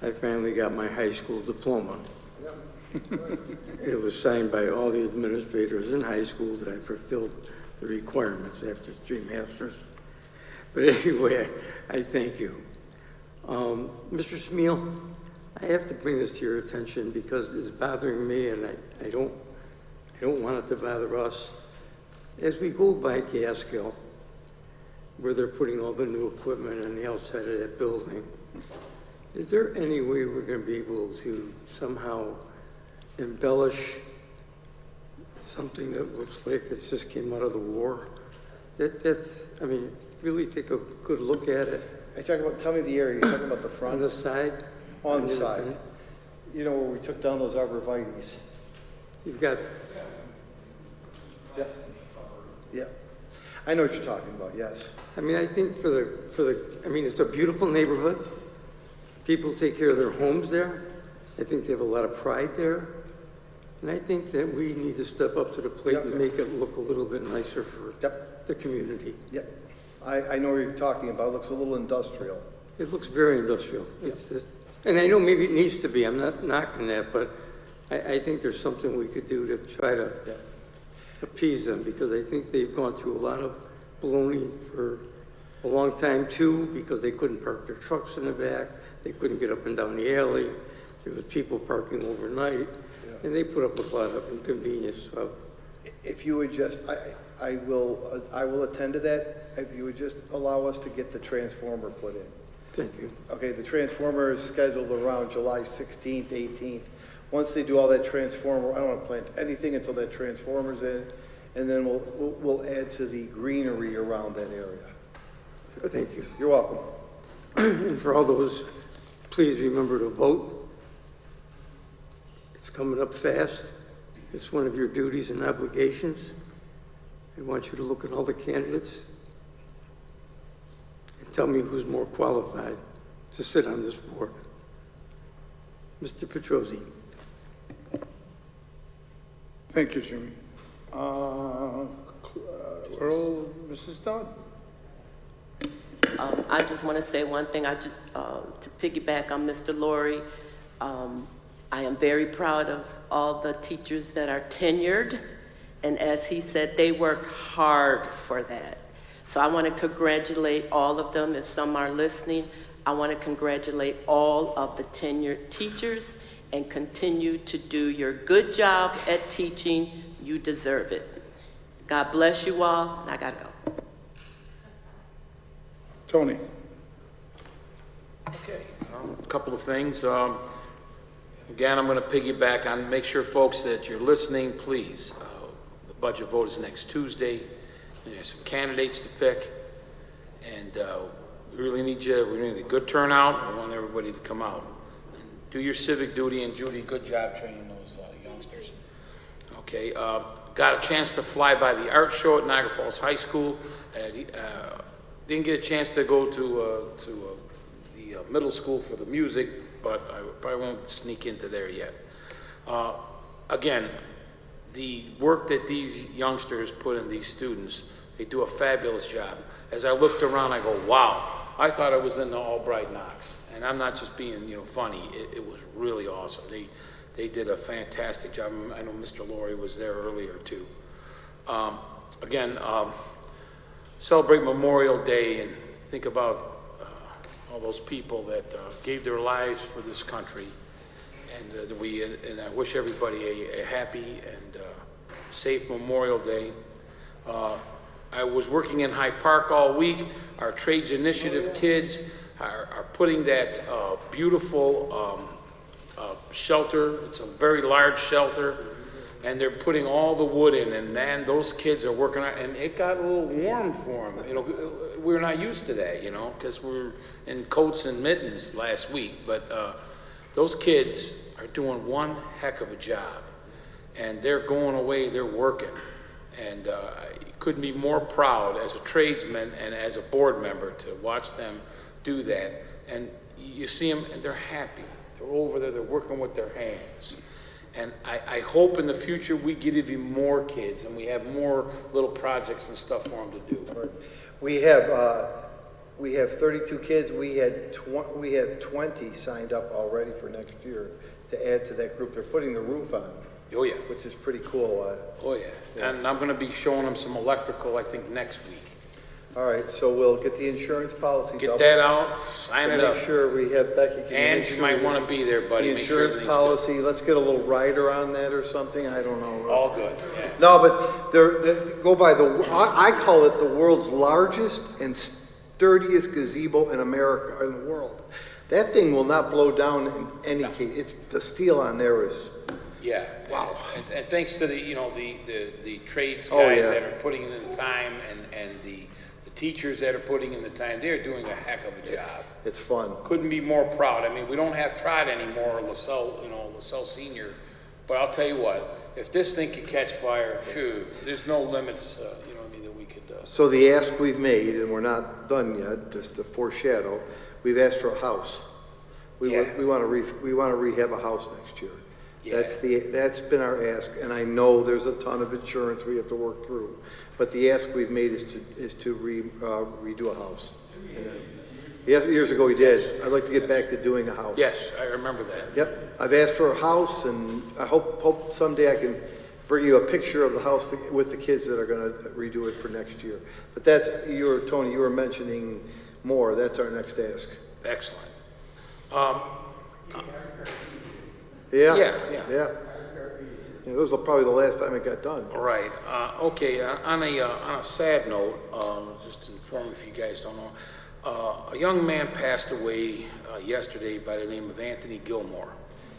I finally got my high school diploma. It was signed by all the administrators in high school that I fulfilled the requirements after 3 masters. But anyway, I thank you. Mr. Smeal, I have to bring this to your attention because it's bothering me, and I don't want it to bother us. As we go by Gaskill, where they're putting all the new equipment on the outside of that building, is there any way we're going to be able to somehow embellish something that looks like it just came out of the war? That's, I mean, really take a good look at it. Are you talking about, tell me the area, you're talking about the front? On the side? On the side. You know, where we took down those arborvitaes. You've got, Yeah. Yeah. I know what you're talking about, yes. I mean, I think for the, I mean, it's a beautiful neighborhood. People take care of their homes there. I think they have a lot of pride there. And I think that we need to step up to the plate and make it look a little bit nicer for the community. Yep. I know what you're talking about. It looks a little industrial. It looks very industrial. And I know maybe it needs to be. I'm not knocking that, but I think there's something we could do to try to appease them, because I think they've gone through a lot of baloney for a long time too, because they couldn't park their trucks in the back. They couldn't get up and down the alley. There was people parking overnight, and they put up a lot of inconvenience. So if you would just, I will attend to that. If you would just allow us to get the transformer put in. Thank you. Okay, the transformer is scheduled around July 16th, 18th. Once they do all that transformer, I don't want to plant anything until that transformer's in, and then we'll add to the greenery around that area. So thank you. You're welcome. And for all those, please remember to vote. It's coming up fast. It's one of your duties and obligations. I want you to look at all the candidates and tell me who's more qualified to sit on this board. Mr. Petrosi. Thank you, Jimmy. Earl, Mrs. Dunn. I just want to say one thing. I just to piggyback on Mr. Laurie. I am very proud of all the teachers that are tenured, and as he said, they worked hard for that. So I want to congratulate all of them. If some are listening, I want to congratulate all of the tenured teachers and continue to do your good job at teaching. You deserve it. God bless you all, and I gotta go. Tony. Okay, a couple of things. Again, I'm going to piggyback on, make sure folks that you're listening, please. The budget vote is next Tuesday. There's some candidates to pick, and we really need you. We need a good turnout. We want everybody to come out and do your civic duty. And Judy, good job training those youngsters. Okay, got a chance to fly by the art show at Niagara Falls High School. Didn't get a chance to go to the middle school for the music, but I probably won't sneak into there yet. Again, the work that these youngsters put in, these students, they do a fabulous job. As I looked around, I go, wow, I thought I was in the Albright Knox. And I'm not just being, funny. It was really awesome. They did a fantastic job. I know Mr. Laurie was there earlier too. Again, celebrate Memorial Day and think about all those people that gave their lives for this country. And I wish everybody a happy and safe Memorial Day. I was working in Hyde Park all week. Our Trades Initiative kids are putting that beautiful shelter. It's a very large shelter, and they're putting all the wood in, and man, those kids are working on, and it got a little warm for them. We're not used to that, because we're in coats and mittens last week, but those kids are doing one heck of a job, and they're going away, they're working, and I couldn't be more proud as a tradesman and as a board member to watch them do that. And you see them, and they're happy. They're over there, they're working with their hands. And I hope in the future we get even more kids and we have more little projects and stuff for them to do. We have 32 kids. We have 20 signed up already for next year to add to that group. They're putting the roof on. Oh yeah. Which is pretty cool. Oh yeah. And I'm going to be showing them some electrical, I think, next week. All right, so we'll get the insurance policy. Get that out, sign it up. Make sure we have Becky. And you might want to be there, buddy. The insurance policy, let's get a little rider on that or something, I don't know. All good, yeah. No, but go by I call it the world's largest and sturdiest gazebo in America, in the world. That thing will not blow down in any case. The steel on there is... Yeah. Wow. And thanks to the trades guys that are putting in the time and the teachers that are putting in the time, they're doing a heck of a job. It's fun. Couldn't be more proud. I mean, we don't have Trot anymore, LaSalle Senior, but I'll tell you what, if this thing could catch fire, phew, there's no limits, that we could. So the ask we've made, and we're not done yet, just to foreshadow, we've asked for a house. We want to rehab a house next year. Yeah. That's been our ask, and I know there's a ton of insurance we have to work through, but the ask we've made is to redo a house. Years ago we did. I'd like to get back to doing a house. Yes, I remember that. Yep, I've asked for a house, and I hope someday I can bring you a picture of the house with the kids that are going to redo it for next year. But Tony, you were mentioning more. That's our next ask. Excellent. Yeah. This was probably the last time it got done. All right. Okay. On a sad note, just to inform if you guys don't know, a young man passed away yesterday by the name of Anthony Gilmore.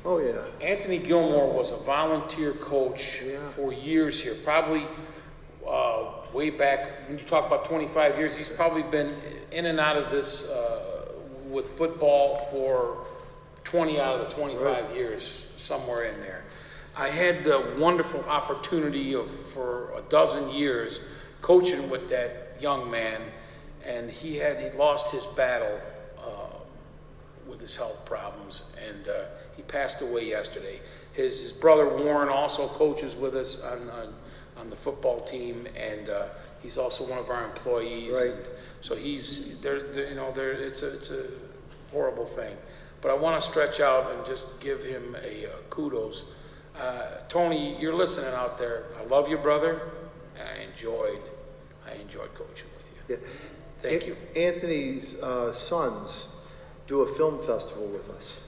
Oh yeah. Anthony Gilmore was a volunteer coach for years here. Probably way back when you talk about 25 years, he's probably been in and out of this with football for 20 out of the 25 years, somewhere in there. I had the wonderful opportunity for a dozen years coaching with that young man, and he lost his battle with his health problems, and he passed away yesterday. His brother Warren also coaches with us on the football team, and he's also one of our employees. Right. And so he's there. It's a horrible thing. But I want to stretch out and just give him a kudos. Tony, you're listening out there. I love you, brother, and I enjoyed coaching with you. Yeah. Thank you. Anthony's sons do a film festival with us.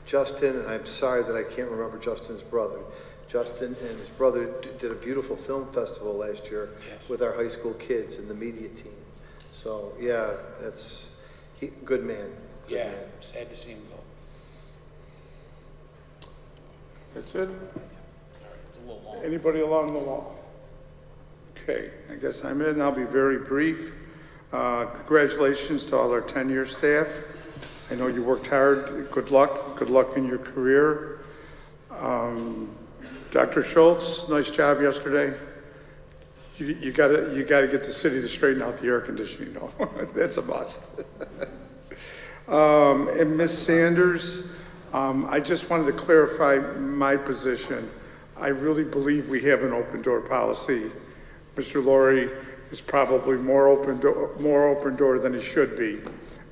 Justin, and I'm sorry that I can't remember Justin's brother. Justin and his brother did a beautiful film festival last year with our high school kids and the media team. So, yeah, good man. Yeah, sad to see him go. That's it? Sorry, it's a little long. Anybody along the wall? Okay, I guess I'm in. I'll be very brief. Congratulations to all our tenure staff. I know you worked hard. Good luck. Good luck in your career. Dr. Schultz, nice job yesterday. You gotta get the city to straighten out the air conditioning, though. That's a must. And Ms. Sanders, I just wanted to clarify my position. I really believe we have an open door policy. Mr. Laurie is probably more open door than he should be.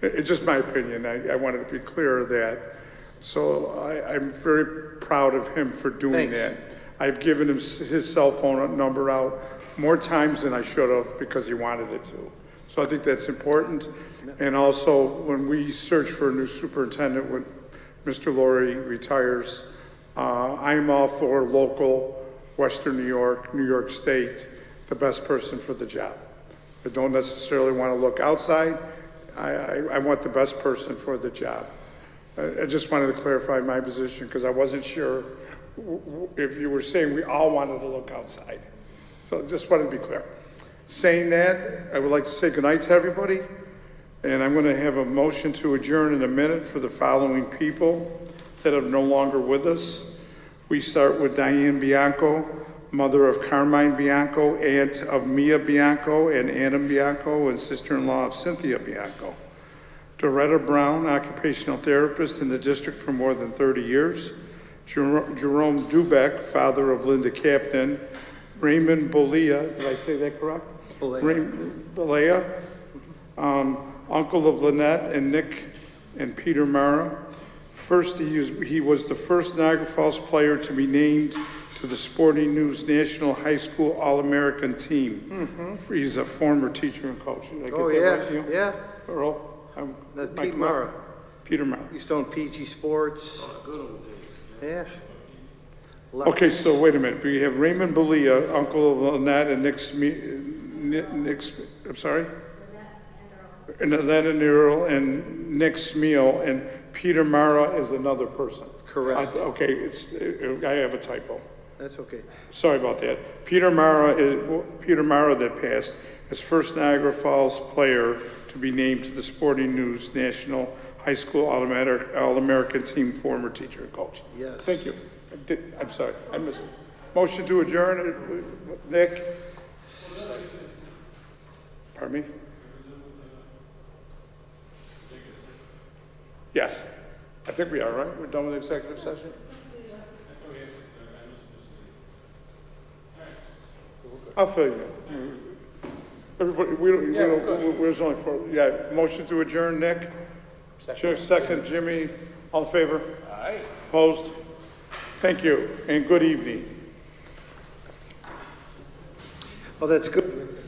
It's just my opinion. I wanted to be clear of that. So I'm very proud of him for doing Thanks. that. I've given him his cell phone number out more times than I should have because he wanted it to. So I think that's important. And also, when we search for a new superintendent, when Mr. Laurie retires, I'm all for local, Western New York State, the best person for the job. I don't necessarily want to look outside. I want the best person for the job. I just wanted to clarify my position because I wasn't sure if you were saying we all wanted to look outside. So just wanted to be clear. Saying that, I would like to say goodnight to everybody. And I'm going to have a motion to adjourn in a minute for the following people that are no longer with us. We start with Diane Bianco, mother of Carmine Bianco, aunt of Mia Bianco and Adam Bianco, and sister-in-law of Cynthia Bianco. Doretta Brown, occupational therapist in the district for more than 30 years. Jerome Dubeck, father of Linda Captain. Raymond Bolea, did I say that correct? Bolea. Uncle of Lynette and Nick and Peter Mara. First, he was the first Niagara Falls player to be named to the Sporting News National High School All-American team. Mm-hmm. He's a former teacher and coach. Did I get that right? Yeah. Earl? That's Pete Mara. Peter Mara. Used to own PG Sports. Oh, good old days. Yeah. Okay, so wait a minute. We have Raymond Bolea, uncle of Lynette and I'm sorry? Lynette and Earl and Nick Smeel, and Peter Mara is another person. Correct. Okay, I have a typo. That's okay. Sorry about that. Peter Mara that passed as first Niagara Falls player to be named to the Sporting News National High School All-American team, former teacher and coach. Yes. Thank you. I'm sorry, I missed it. Motion to adjourn, Nick? Pardon me? Yes. I think we are, right? We're done with executive session? I'll fill you in. Everybody, where's only four? Yeah, motion to adjourn, Nick? Second, Jimmy. All in favor? Aye. Opposed? Thank you, and good evening. Oh, that's good.